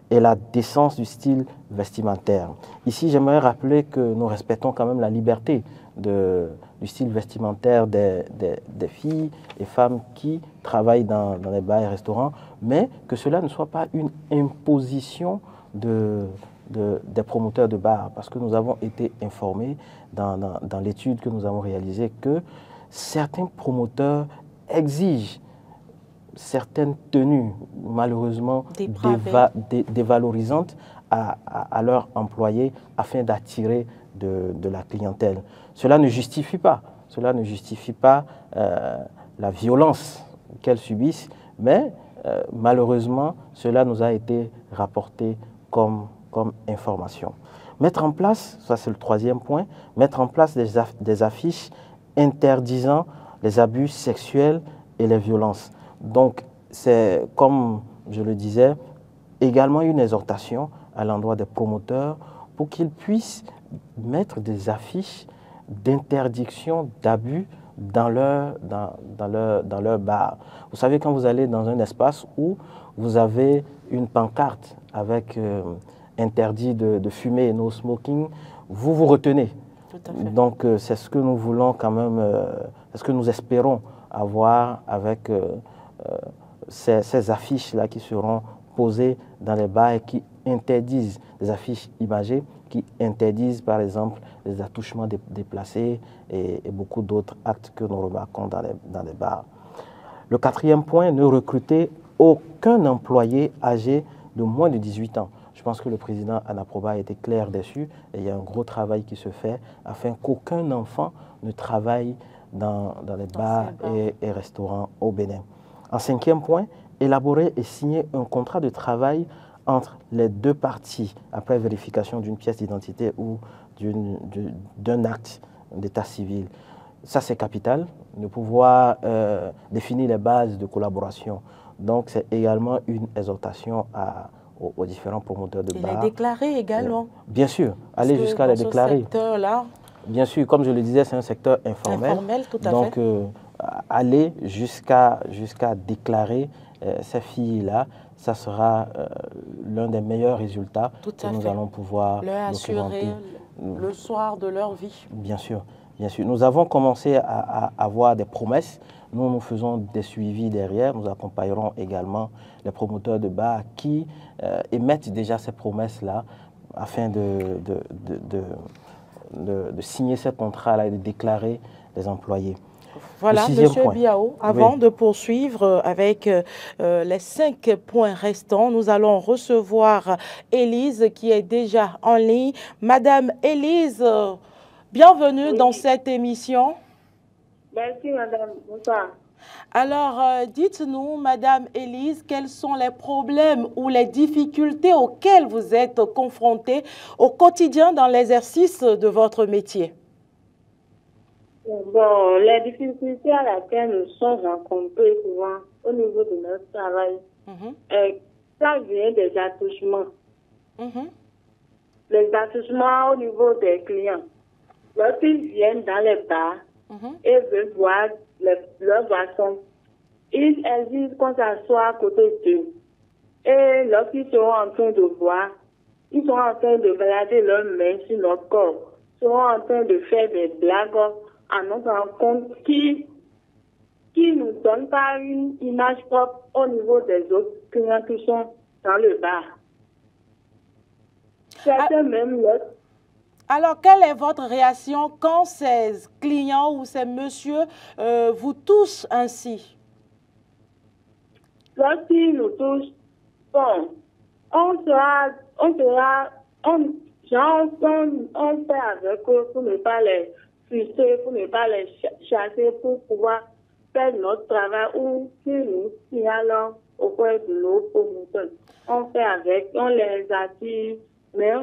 et la décence du style vestimentaire. Ici, j'aimerais rappeler que nous respectons quand même la liberté du style vestimentaire des filles et femmes qui travaillent dans les bars et restaurants, mais que cela ne soit pas une imposition des promoteurs de bars, parce que nous avons été informés dans l'étude que nous avons réalisée que certains promoteurs exigent certaines tenues, malheureusement dévalorisantes à leurs employés afin d'attirer de la clientèle. Cela ne justifie pas la violence qu'elles subissent, mais malheureusement, cela nous a été rapporté comme information. Mettre en place, ça c'est le troisième point, mettre en place des affiches interdisant les abus sexuels et les violences. Donc, c'est, comme je le disais, également une exhortation à l'endroit des promoteurs pour qu'ils puissent mettre des affiches d'interdiction d'abus dans leur bar. Vous savez, quand vous allez dans un espace où vous avez une pancarte avec interdit de fumer, no smoking, vous vous retenez. Tout à fait. Donc, c'est ce que nous voulons quand même, c'est ce que nous espérons avoir avec ces affiches-là qui seront posées dans les bars et qui interdisent, des affiches imagées, qui interdisent par exemple les attouchements déplacés et beaucoup d'autres actes que nous remarquons dans les bars. Le quatrième point, ne recruter aucun employé âgé de moins de 18 ans. Je pense que le président Anaproba a été clair dessus et il y a un gros travail qui se fait afin qu'aucun enfant ne travaille dans les bars et restaurants au Bénin. En cinquième point, élaborer et signer un contrat de travail entre les deux parties après vérification d'une pièce d'identité ou d'un acte d'état civil. Ça, c'est capital, de pouvoir définir les bases de collaboration. Donc, c'est également une exhortation aux différents promoteurs de bars. Et les déclarer également. Bien sûr, aller jusqu'à les déclarer. Bien sûr, comme je le disais, c'est un secteur informel. Informel, tout à fait. Donc, aller jusqu'à déclarer ces filles-là, ça sera l'un des meilleurs résultats que nous allons pouvoir leur assurer le soir de leur vie. Bien sûr, bien sûr. Nous avons commencé à avoir des promesses. Nous faisons des suivis derrière. Nous accompagnerons également les promoteurs de bars qui émettent déjà ces promesses-là afin de signer ces contrats-là et de déclarer les employés. Voilà, Monsieur Biao, avant de poursuivre avec les 5 points restants, nous allons recevoir Élise qui est déjà en ligne. Madame Élise, bienvenue dans cette émission. Merci, madame. Bonsoir. Alors, dites-nous, Madame Élise, quels sont les problèmes ou les difficultés auxquelles vous êtes confrontée au quotidien dans l'exercice de votre métier? Bon, les difficultés à laquelle nous sommes rencontrés souvent au niveau de notre travail, ça vient des attouchements. Les attouchements au niveau des clients. Lorsqu'ils viennent dans les bars et veulent boire leur boisson, ils exigent qu'on s'assoie à côté d'eux. Et lorsqu'ils seront en train de boire, ils sont en train de balader leurs mains sur notre corps. Ils seront en train de faire des blagues à notre rencontre qui nous donne pas une image propre au niveau des autres clients qui sont dans le bar. Certains même l'autre. Alors, quelle est votre réaction quand ces clients ou ces messieurs vous touchent ainsi? Lorsqu'ils nous touchent, bon, on fait avec eux pour ne pas les frustrer, pour ne pas les chasser, pour pouvoir faire notre travail ou qu'ils nous signalent auprès de nos promoteurs. On fait avec, on les attire, mais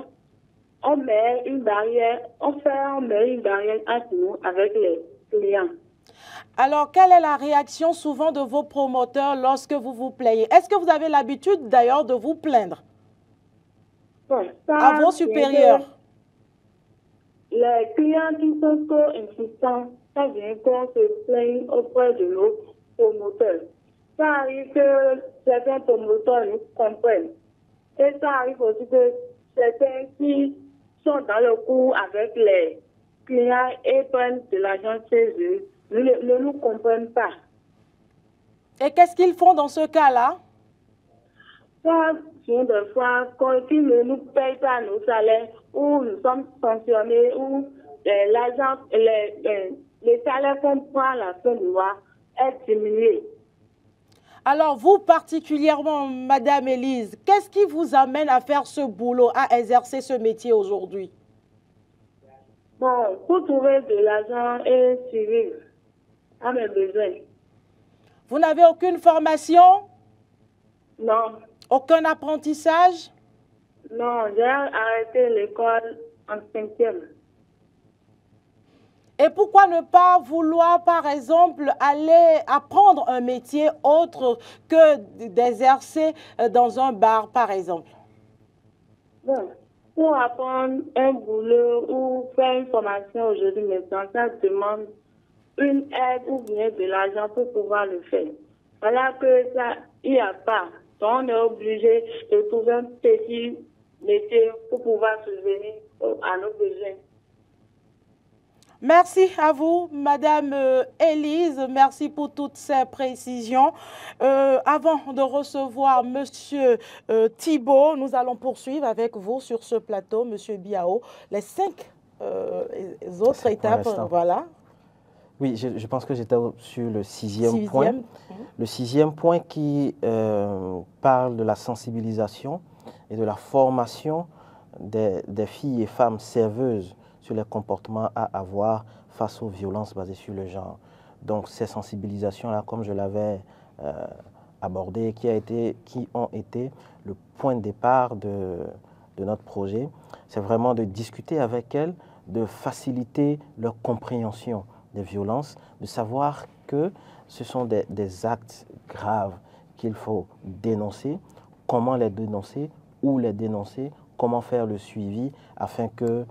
on met une barrière, on met une barrière entre nous avec les clients. Alors, quelle est la réaction souvent de vos promoteurs lorsque vous vous plaignez? Est-ce que vous avez l'habitude d'ailleurs de vous plaindre à vos supérieurs? Les clients qui sont trop insistants, ça vient qu'on se plaigne auprès de nos promoteurs. Ça arrive que certains promoteurs nous comprennent. Et ça arrive aussi que certains qui sont dans le coup avec les clients et prennent de l'argent chez eux ne nous comprennent pas. Et qu'est-ce qu'ils font dans ce cas-là? Ça vient de fois qu'ils ne nous payent pas nos salaires ou nous sommes sanctionnés ou l'argent, les salaires qu'on prend à la fin du mois est diminué. Alors, vous particulièrement, Madame Élise, qu'est-ce qui vous amène à faire ce boulot, à exercer ce métier aujourd'hui? Bon, pour trouver de l'argent et survivre à mes besoins. Vous n'avez aucune formation? Non. Aucun apprentissage? Non, j'ai arrêté l'école en 5e. Et pourquoi ne pas vouloir, par exemple, aller apprendre un métier autre que d'exercer dans un bar, par exemple? Bon, pour apprendre un boulot ou faire une formation aujourd'hui maintenant, ça demande une aide ou bien de l'argent pour pouvoir le faire. Voilà que ça, il n'y a pas. Donc, on est obligé de trouver un petit métier pour pouvoir subvenir à nos besoins. Merci à vous, Madame Élise. Merci pour toutes ces précisions. Avant de recevoir Monsieur Thibault, nous allons poursuivre avec vous sur ce plateau, Monsieur Biao, les 5 autres étapes. Voilà. Oui, je pense que j'étais sur le sixième point. Le sixième point qui parle de la sensibilisation et de la formation des filles et femmes serveuses sur les comportements à avoir face aux violences basées sur le genre. Donc ces sensibilisations-là, comme je l'avais abordé, qui ont été le point de départ de notre projet, c'est vraiment de discuter avec elles, de faciliter leur compréhension des violences, de savoir que ce sont des actes graves qu'il faut dénoncer, comment les dénoncer, où les dénoncer, comment faire le suivi afin que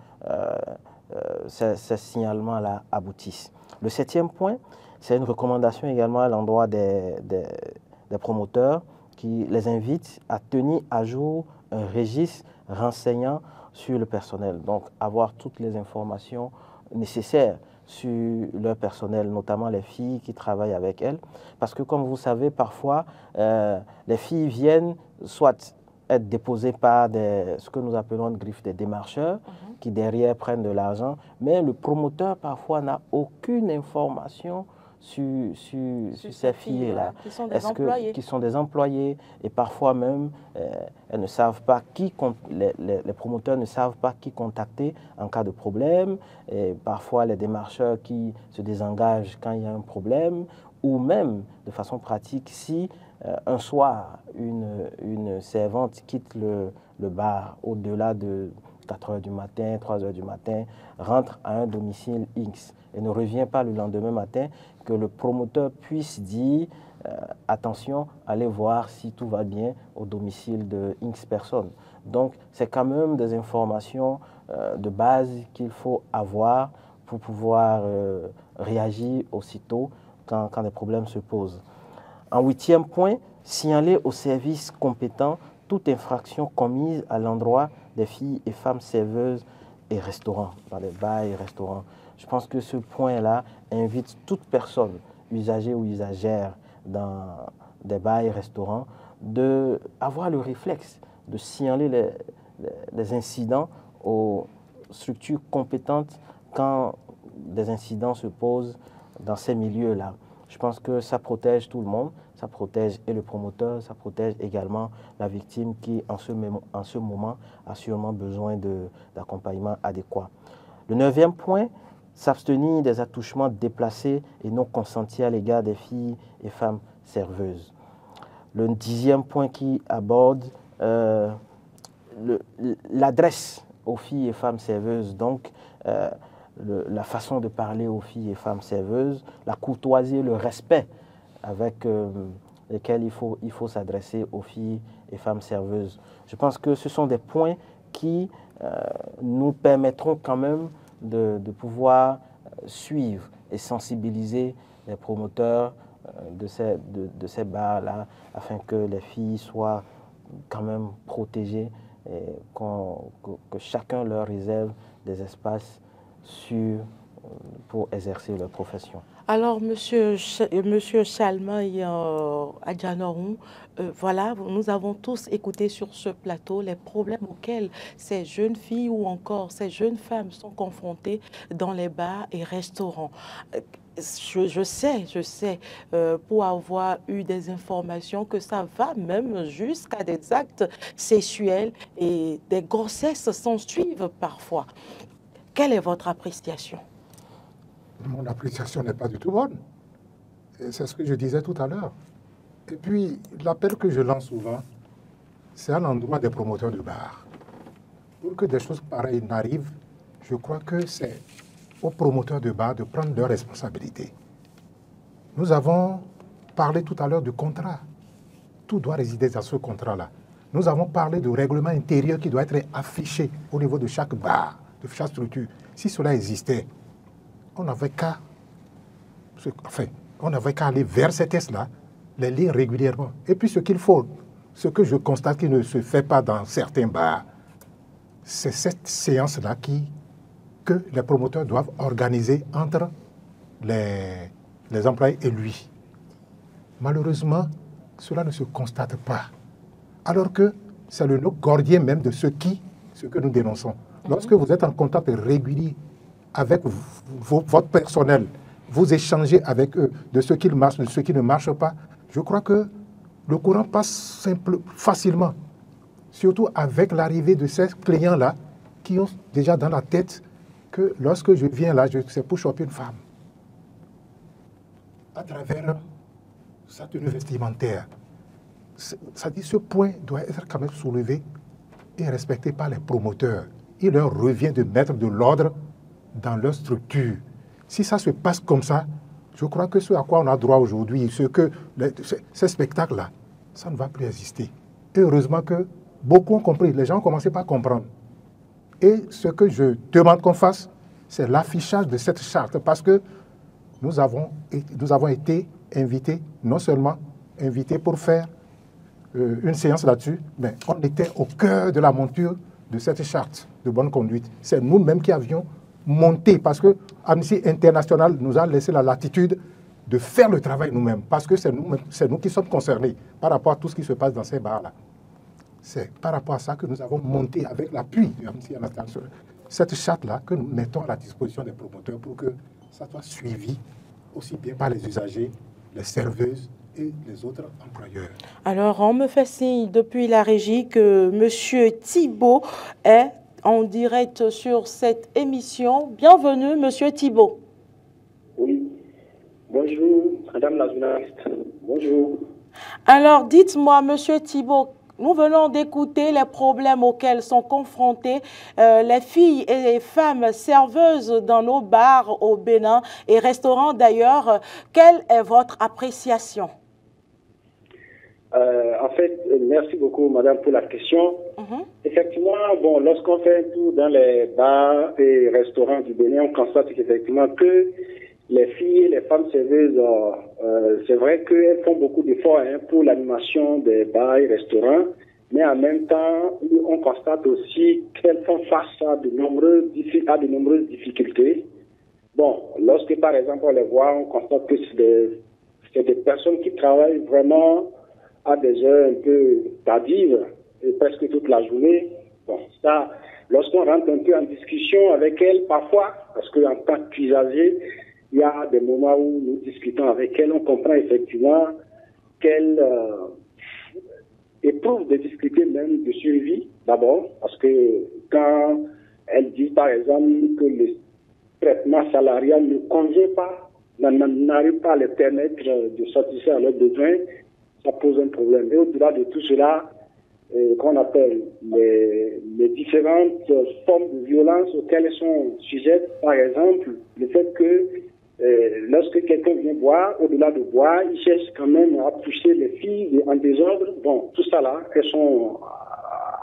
ces signalements-là aboutissent. Le septième point, c'est une recommandation également à l'endroit des promoteurs qui les invitent à tenir à jour un registre renseignant sur le personnel. Donc, avoir toutes les informations nécessaires sur leur personnel, notamment les filles qui travaillent avec elles. Parce que, comme vous savez, parfois, les filles viennent soit être déposées par ce que nous appelons de griffe des démarcheurs, qui derrière prennent de l'argent, mais le promoteur parfois n'a aucune information sur ces filles-là, qui sont des employés, et parfois même elles ne savent pas les promoteurs ne savent pas qui contacter en cas de problème, et parfois les démarcheurs qui se désengagent quand il y a un problème, ou même de façon pratique si un soir une servante quitte le bar au-delà de 4 heures du matin, 3 heures du matin, rentre à un domicile X et ne revient pas le lendemain matin, que le promoteur puisse dire attention, allez voir si tout va bien au domicile de X personnes. Donc, c'est quand même des informations de base qu'il faut avoir pour pouvoir réagir aussitôt quand des problèmes se posent. En huitième point, signaler aux services compétents toute infraction commise à l'endroit des filles et femmes serveuses et restaurants, dans les bars et restaurants. Je pense que ce point-là invite toute personne, usager ou usagère dans des bars et restaurants, d'avoir le réflexe de signaler les incidents aux structures compétentes quand des incidents se posent dans ces milieux-là. Je pense que ça protège tout le monde, ça protège et le promoteur, ça protège également la victime qui, en ce moment, a sûrement besoin d'accompagnement adéquat. Le neuvième point, s'abstenir des attouchements déplacés et non consentis à l'égard des filles et femmes serveuses. Le dixième point qui aborde l'adresse aux filles et femmes serveuses, donc la façon de parler aux filles et femmes serveuses, la courtoisie, le respect avec lesquels il faut s'adresser aux filles et femmes serveuses. Je pense que ce sont des points qui nous permettront quand même de pouvoir suivre et sensibiliser les promoteurs de ces bars-là afin que les filles soient quand même protégées et que chacun leur réserve des espaces pour exercer leur profession. Alors, Monsieur Chalmaï Adjanoron, voilà, nous avons tous écouté sur ce plateau les problèmes auxquels ces jeunes filles ou encore ces jeunes femmes sont confrontées dans les bars et restaurants. Je sais, pour avoir eu des informations que ça va même jusqu'à des actes sexuels et des grossesses s'en suivent parfois. Quelle est votre appréciation? Mon appréciation n'est pas du tout bonne. C'est ce que je disais tout à l'heure. Et puis, l'appel que je lance souvent, c'est à l'endroit des promoteurs de bars. Pour que des choses pareilles n'arrivent, je crois que c'est aux promoteurs de bars de prendre leurs responsabilités. Nous avons parlé tout à l'heure du contrat. Tout doit résider dans ce contrat-là. Nous avons parlé du règlement intérieur qui doit être affiché au niveau de chaque bar, de chaque structure. Si cela existait, on n'avait qu'à aller vers ces tests-là, les lire régulièrement. Et puis ce qu'il faut, ce que je constate qui ne se fait pas dans certains bars, c'est cette séance-là que les promoteurs doivent organiser entre les employés et lui. Malheureusement, cela ne se constate pas. Alors que c'est le nœud gordien même de ce que nous dénonçons. Lorsque vous êtes en contact régulier avec votre personnel, vous échangez avec eux de ce qui marche, de ce qui ne marche pas, je crois que le courant passe facilement. Surtout avec l'arrivée de ces clients-là qui ont déjà dans la tête que lorsque je viens là, c'est pour choper une femme. À travers sa tenue vestimentaire. Ça dit ce point doit être quand même soulevé et respecté par les promoteurs. Il leur revient de mettre de l'ordre dans leur structure. Si ça se passe comme ça, je crois que ce à quoi on a droit aujourd'hui, ces spectacles-là, ça ne va plus exister. Et heureusement que beaucoup ont compris, les gens ont commencé par comprendre. Et ce que je demande qu'on fasse, c'est l'affichage de cette charte, parce que nous avons été invités, non seulement invités pour faire une séance là-dessus, mais on était au cœur de la monture de cette charte de bonne conduite. C'est nous-mêmes qui avions monté, parce que Amnesty International nous a laissé la latitude de faire le travail nous-mêmes, parce que c'est nous qui sommes concernés par rapport à tout ce qui se passe dans ces bars-là. C'est par rapport à ça que nous avons monté, avec l'appui de Amnesty International, cette charte-là que nous mettons à la disposition des promoteurs pour que ça soit suivi aussi bien par les usagers, les serveuses et les autres employeurs. Alors, on me fait signe depuis la régie que M. Thibault est en direct sur cette émission. Bienvenue, M. Thibault. Oui. Bonjour, Madame la journaliste. Bonjour. Alors, dites-moi, M. Thibault, nous venons d'écouter les problèmes auxquels sont confrontées les filles et les femmes serveuses dans nos bars au Bénin et restaurants d'ailleurs. Quelle est votre appréciation? En fait, merci beaucoup, Madame, pour la question. Effectivement, bon, lorsqu'on fait un tour dans les bars et restaurants du Bénin, on constate effectivement que les filles et les femmes serveuses, c'est vrai qu'elles font beaucoup d'efforts pour l'animation des bars et restaurants, mais en même temps, on constate aussi qu'elles font face à de nombreuses difficultés. Bon, lorsque par exemple on les voit, on constate que c'est des personnes qui travaillent vraiment à des heures un peu tardives, et presque toute la journée. Bon, ça, lorsqu'on rentre un peu en discussion avec elles, parfois, parce qu'en tant qu'usager, il y a des moments où nous discutons avec elles, on comprend effectivement qu'elles éprouvent des difficultés même de survie, d'abord, parce que quand elles disent par exemple que le traitement salarial ne convient pas, n'arrive pas à les permettre de satisfaire leurs besoins, ça pose un problème. Et au-delà de tout cela, qu'on appelle les différentes formes de violence auxquelles elles sont sujettes, par exemple, le fait que lorsque quelqu'un vient boire, au-delà de boire, il cherche quand même à toucher les filles en désordre. Bon, tout ça là, elles sont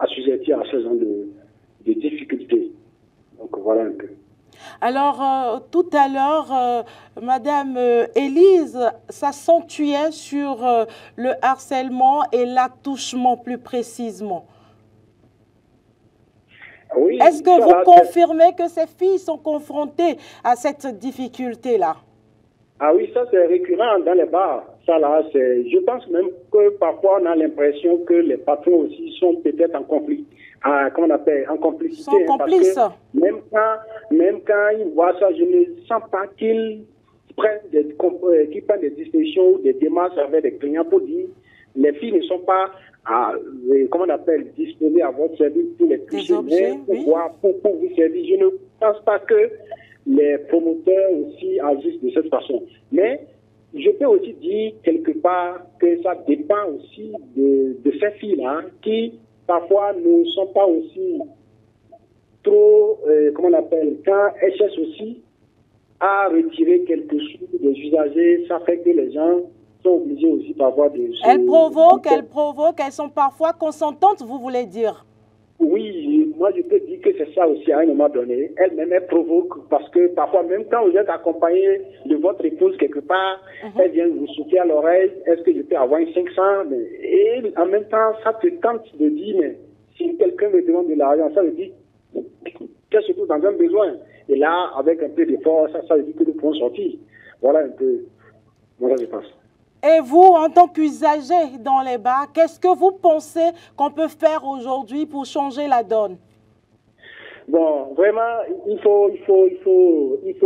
assujetties à ce genre de difficultés. Donc voilà un peu. Alors, tout à l'heure, Madame Élise s'accentuait sur le harcèlement et l'attouchement plus précisément. Oui, est-ce que vous confirmez que ces filles sont confrontées à cette difficulté-là? Ah oui, ça c'est récurrent dans les bars. Ça là, je pense même que parfois on a l'impression que les patrons aussi sont peut-être en conflit. Comment on appelle, en complicité. Sont complices. Parce que même quand ils voient ça, je ne sens pas qu'ils prennent des dispositions ou des démarches avec les clients pour dire les filles ne sont pas comment on appelle, disposées à votre service pour les toucher, pour vous servir. Je ne pense pas que les promoteurs aussi agissent de cette façon. Mais je peux aussi dire quelque part que ça dépend aussi de ces filles-là qui parfois ne sont pas aussi trop, comment on appelle, quand elles cherchent aussi à retirer quelque chose des usagers, ça fait que les gens sont obligés aussi parfois de... Elles provoquent, elles sont parfois consentantes, vous voulez dire? Oui, moi je peux dire que c'est ça aussi à un moment donné. Elles-mêmes, elles provoquent parce que parfois, même quand vous êtes accompagné de votre épouse quelque part, elle vient vous souffler à l'oreille, est-ce que je peux avoir une 500? Et en même temps, ça te tente de dire, mais si quelqu'un me demande de l'argent, ça veut dire qu'elle se trouve dans un besoin. Et là, avec un peu d'effort, ça veut dire que nous pouvons sortir. Voilà un peu, voilà je pense. Et vous, en tant qu'usager dans les bars, qu'est-ce que vous pensez qu'on peut faire aujourd'hui pour changer la donne? Bon, vraiment, il faut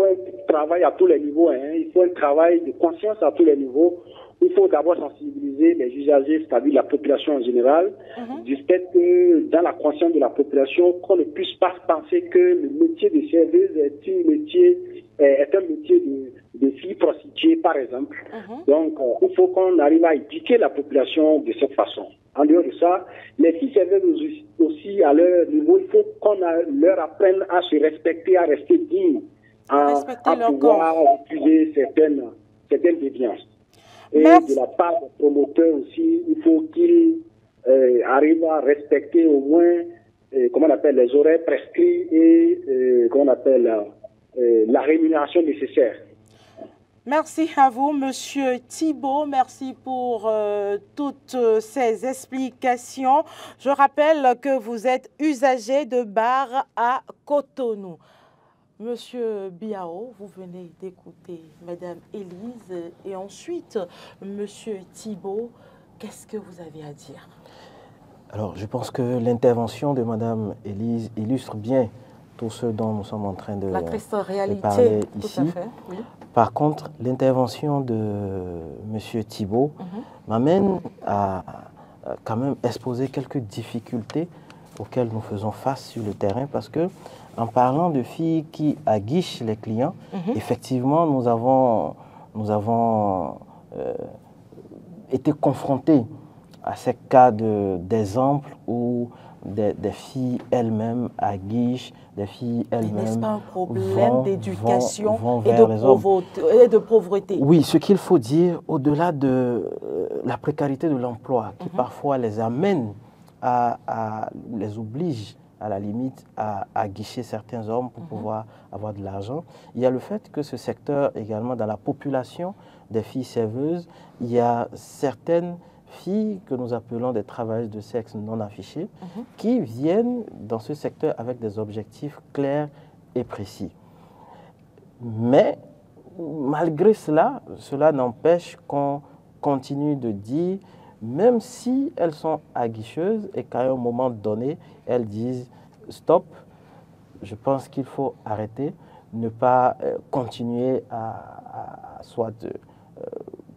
un travail à tous les niveaux. Hein. Il faut un travail de conscience à tous les niveaux. Il faut d'abord sensibiliser les usagers, c'est-à-dire la population en général, du fait que dans la conscience de la population, qu'on ne puisse pas penser que le métier de serveuse est un métier de fille prostituée, par exemple. Donc, il faut qu'on arrive à éduquer la population de cette façon. En dehors de ça, les filles serveuses aussi, à leur niveau, il faut qu'on leur apprenne à se respecter, à rester dignes, à pouvoir refuser certaines déviances. Et de la part des promoteurs aussi, il faut qu'ils arrivent à respecter au moins, comment on appelle, les horaires prescrits et, comment on appelle, la rémunération nécessaire. Merci à vous, Monsieur Thibault. Merci pour toutes ces explications. Je rappelle que vous êtes usager de bar à Cotonou. Monsieur Biao, vous venez d'écouter Madame Élise et ensuite Monsieur Thibault. Qu'est-ce que vous avez à dire? Alors, je pense que l'intervention de Madame Élise illustre bien tout ce dont nous sommes en train de parler ici. Tout à fait, oui. Par contre, l'intervention de Monsieur Thibault m'amène à quand même exposer quelques difficultés auxquelles nous faisons face sur le terrain, parce que en parlant de filles qui aguichent les clients, effectivement, nous avons été confrontés à ces cas d'exemple où des filles elles-mêmes aguichent, des filles elles-mêmes. N'est-ce pas un problème d'éducation et de pauvreté? Oui, ce qu'il faut dire, au-delà de la précarité de l'emploi, qui parfois les amène les oblige à la limite à aguicher certains hommes pour pouvoir avoir de l'argent, il y a le fait que ce secteur également, dans la population des filles serveuses, il y a certaines filles que nous appelons des travailleuses de sexe non affichées qui viennent dans ce secteur avec des objectifs clairs et précis. Mais malgré cela, cela n'empêche qu'on continue de dire, même si elles sont aguicheuses et qu'à un moment donné, elles disent stop, je pense qu'il faut arrêter, ne pas continuer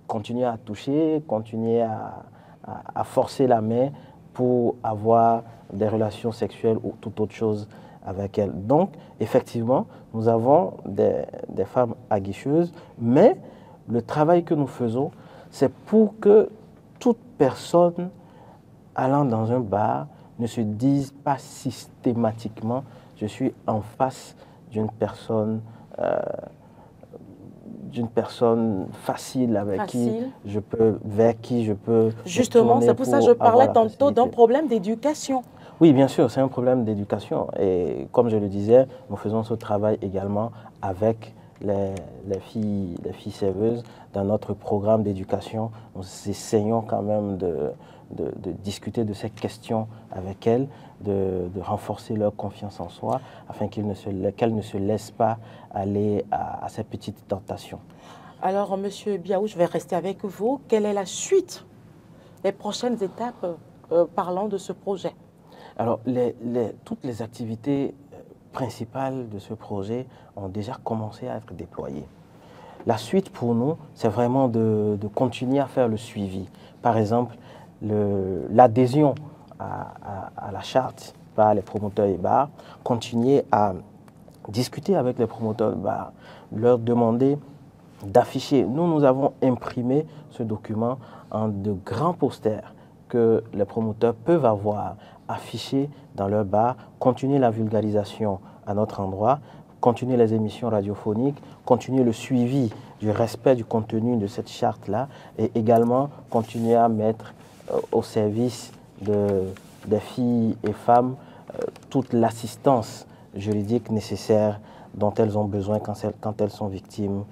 continuer à toucher, continuer à forcer la main pour avoir des relations sexuelles ou toute autre chose avec elles. Donc, effectivement, nous avons des femmes aguicheuses, mais le travail que nous faisons, c'est pour que toute personne allant dans un bar ne se dise pas systématiquement « je suis en face d'une personne facile vers qui je peux... » Justement, c'est pour ça que je parlais tantôt d'un problème d'éducation. Oui, bien sûr, c'est un problème d'éducation. Et comme je le disais, nous faisons ce travail également avec les filles serveuses. Dans notre programme d'éducation, nous essayons quand même de discuter de ces questions avec elles, de renforcer leur confiance en soi, afin qu'elles ne se laissent pas aller à ces petites tentations. Alors, Monsieur Biao, je vais rester avec vous. Quelle est la suite, les prochaines étapes parlant de ce projet? Alors, toutes les activités principales de ce projet ont déjà commencé à être déployées. La suite pour nous, c'est vraiment de continuer à faire le suivi. Par exemple, l'adhésion à la charte par les promoteurs et bars, continuer à discuter avec les promoteurs de bars, leur demander d'afficher. Nous avons imprimé ce document en de grands posters que les promoteurs peuvent avoir affichés dans leur bar, continuer la vulgarisation à notre endroit, continuer les émissions radiophoniques, continuer le suivi du respect du contenu de cette charte-là et également continuer à mettre au service des filles et femmes toute l'assistance juridique nécessaire dont elles ont besoin quand elles sont victimes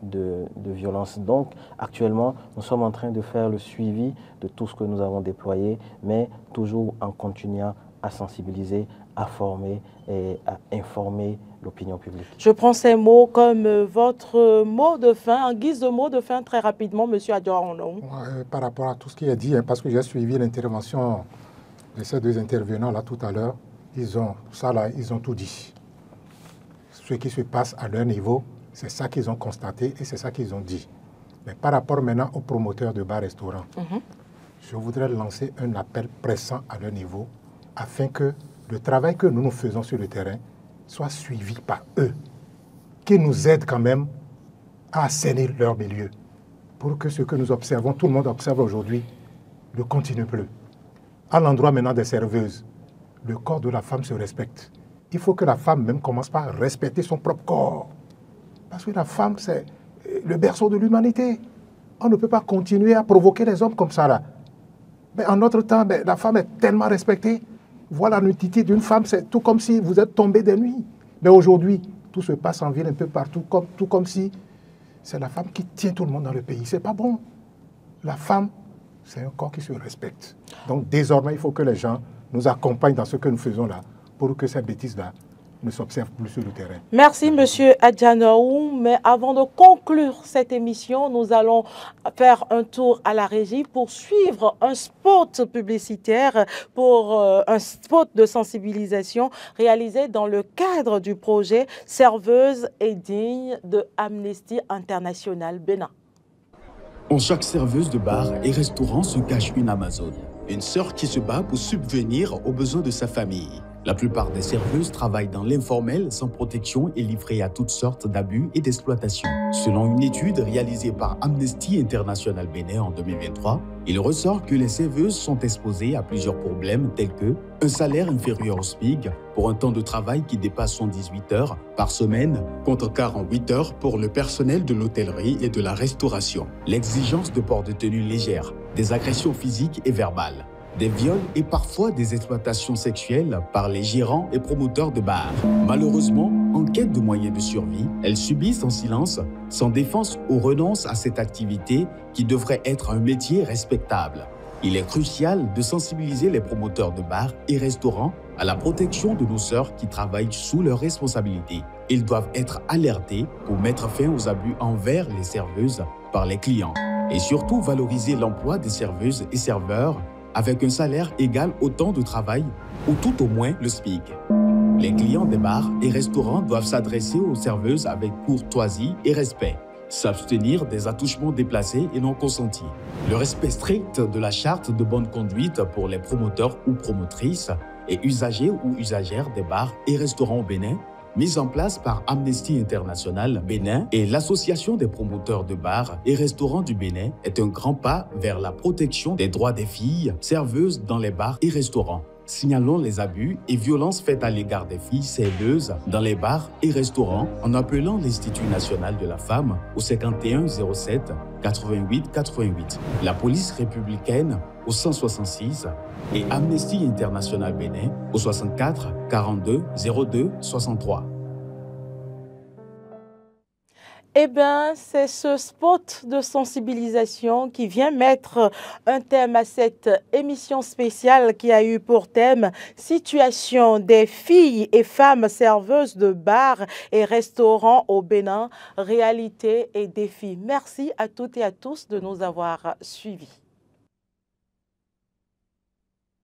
de violences. Donc, actuellement, nous sommes en train de faire le suivi de tout ce que nous avons déployé, mais toujours en continuant à sensibiliser, à former et à informer l'opinion publique. Je prends ces mots comme votre mot de fin, en guise de mot de fin, très rapidement, M. Adjoarno. Par rapport à tout ce qui est dit, parce que j'ai suivi l'intervention de ces deux intervenants là tout à l'heure, ils ont tout dit. Ce qui se passe à leur niveau, c'est ça qu'ils ont constaté et c'est ça qu'ils ont dit. Mais par rapport maintenant aux promoteurs de bars-restaurants, je voudrais lancer un appel pressant à leur niveau afin que le travail que nous faisons sur le terrain soit suivi par eux, qu'ils nous aident quand même à assainir leur milieu pour que ce que nous observons, tout le monde observe aujourd'hui, ne continue plus. À l'endroit maintenant des serveuses, le corps de la femme se respecte. Il faut que la femme même commence par respecter son propre corps. Parce que la femme, c'est le berceau de l'humanité. On ne peut pas continuer à provoquer les hommes comme ça là. Mais en notre temps, la femme est tellement respectée. Voilà la nudité d'une femme, c'est tout comme si vous êtes tombé des nuits. Mais aujourd'hui, tout se passe en ville un peu partout, tout comme si c'est la femme qui tient tout le monde dans le pays. C'est pas bon. La femme, c'est un corps qui se respecte. Donc désormais, il faut que les gens nous accompagnent dans ce que nous faisons là, pour que ces bêtises-là ne s'observent plus sur le terrain. Merci, Monsieur Adjanaou. Mais avant de conclure cette émission, nous allons faire un tour à la régie pour suivre un spot publicitaire, pour un spot de sensibilisation réalisé dans le cadre du projet Serveuse et digne de Amnesty International Bénin. En chaque serveuse de bar et restaurant se cache une Amazone, une sœur qui se bat pour subvenir aux besoins de sa famille. La plupart des serveuses travaillent dans l'informel sans protection et livrées à toutes sortes d'abus et d'exploitation. Selon une étude réalisée par Amnesty International Bénin en 2023, il ressort que les serveuses sont exposées à plusieurs problèmes tels que un salaire inférieur au SMIC pour un temps de travail qui dépasse 118 heures par semaine contre 48 heures pour le personnel de l'hôtellerie et de la restauration, l'exigence de port de tenue légère, des agressions physiques et verbales, des viols et parfois des exploitations sexuelles par les gérants et promoteurs de bars. Malheureusement, en quête de moyens de survie, elles subissent en silence, sans défense ou renonce à cette activité qui devrait être un métier respectable. Il est crucial de sensibiliser les promoteurs de bars et restaurants à la protection de nos sœurs qui travaillent sous leur responsabilité. Ils doivent être alertés pour mettre fin aux abus envers les serveuses par les clients et surtout valoriser l'emploi des serveuses et serveurs avec un salaire égal au temps de travail ou tout au moins le SMIC. Les clients des bars et restaurants doivent s'adresser aux serveuses avec courtoisie et respect, s'abstenir des attouchements déplacés et non consentis. Le respect strict de la charte de bonne conduite pour les promoteurs ou promotrices et usagers ou usagères des bars et restaurants au Bénin, mise en place par Amnesty International Bénin et l'Association des promoteurs de bars et restaurants du Bénin, est un grand pas vers la protection des droits des filles serveuses dans les bars et restaurants. Signalons les abus et violences faites à l'égard des filles serveuses dans les bars et restaurants en appelant l'Institut national de la femme au 51 07 88 88, la police républicaine au 166 et Amnesty International Bénin au 64 42 02 63. Eh bien, c'est ce spot de sensibilisation qui vient mettre un thème à cette émission spéciale qui a eu pour thème « Situation des filles et femmes serveuses de bars et restaurants au Bénin, réalité et défis ». Merci à toutes et à tous de nous avoir suivis.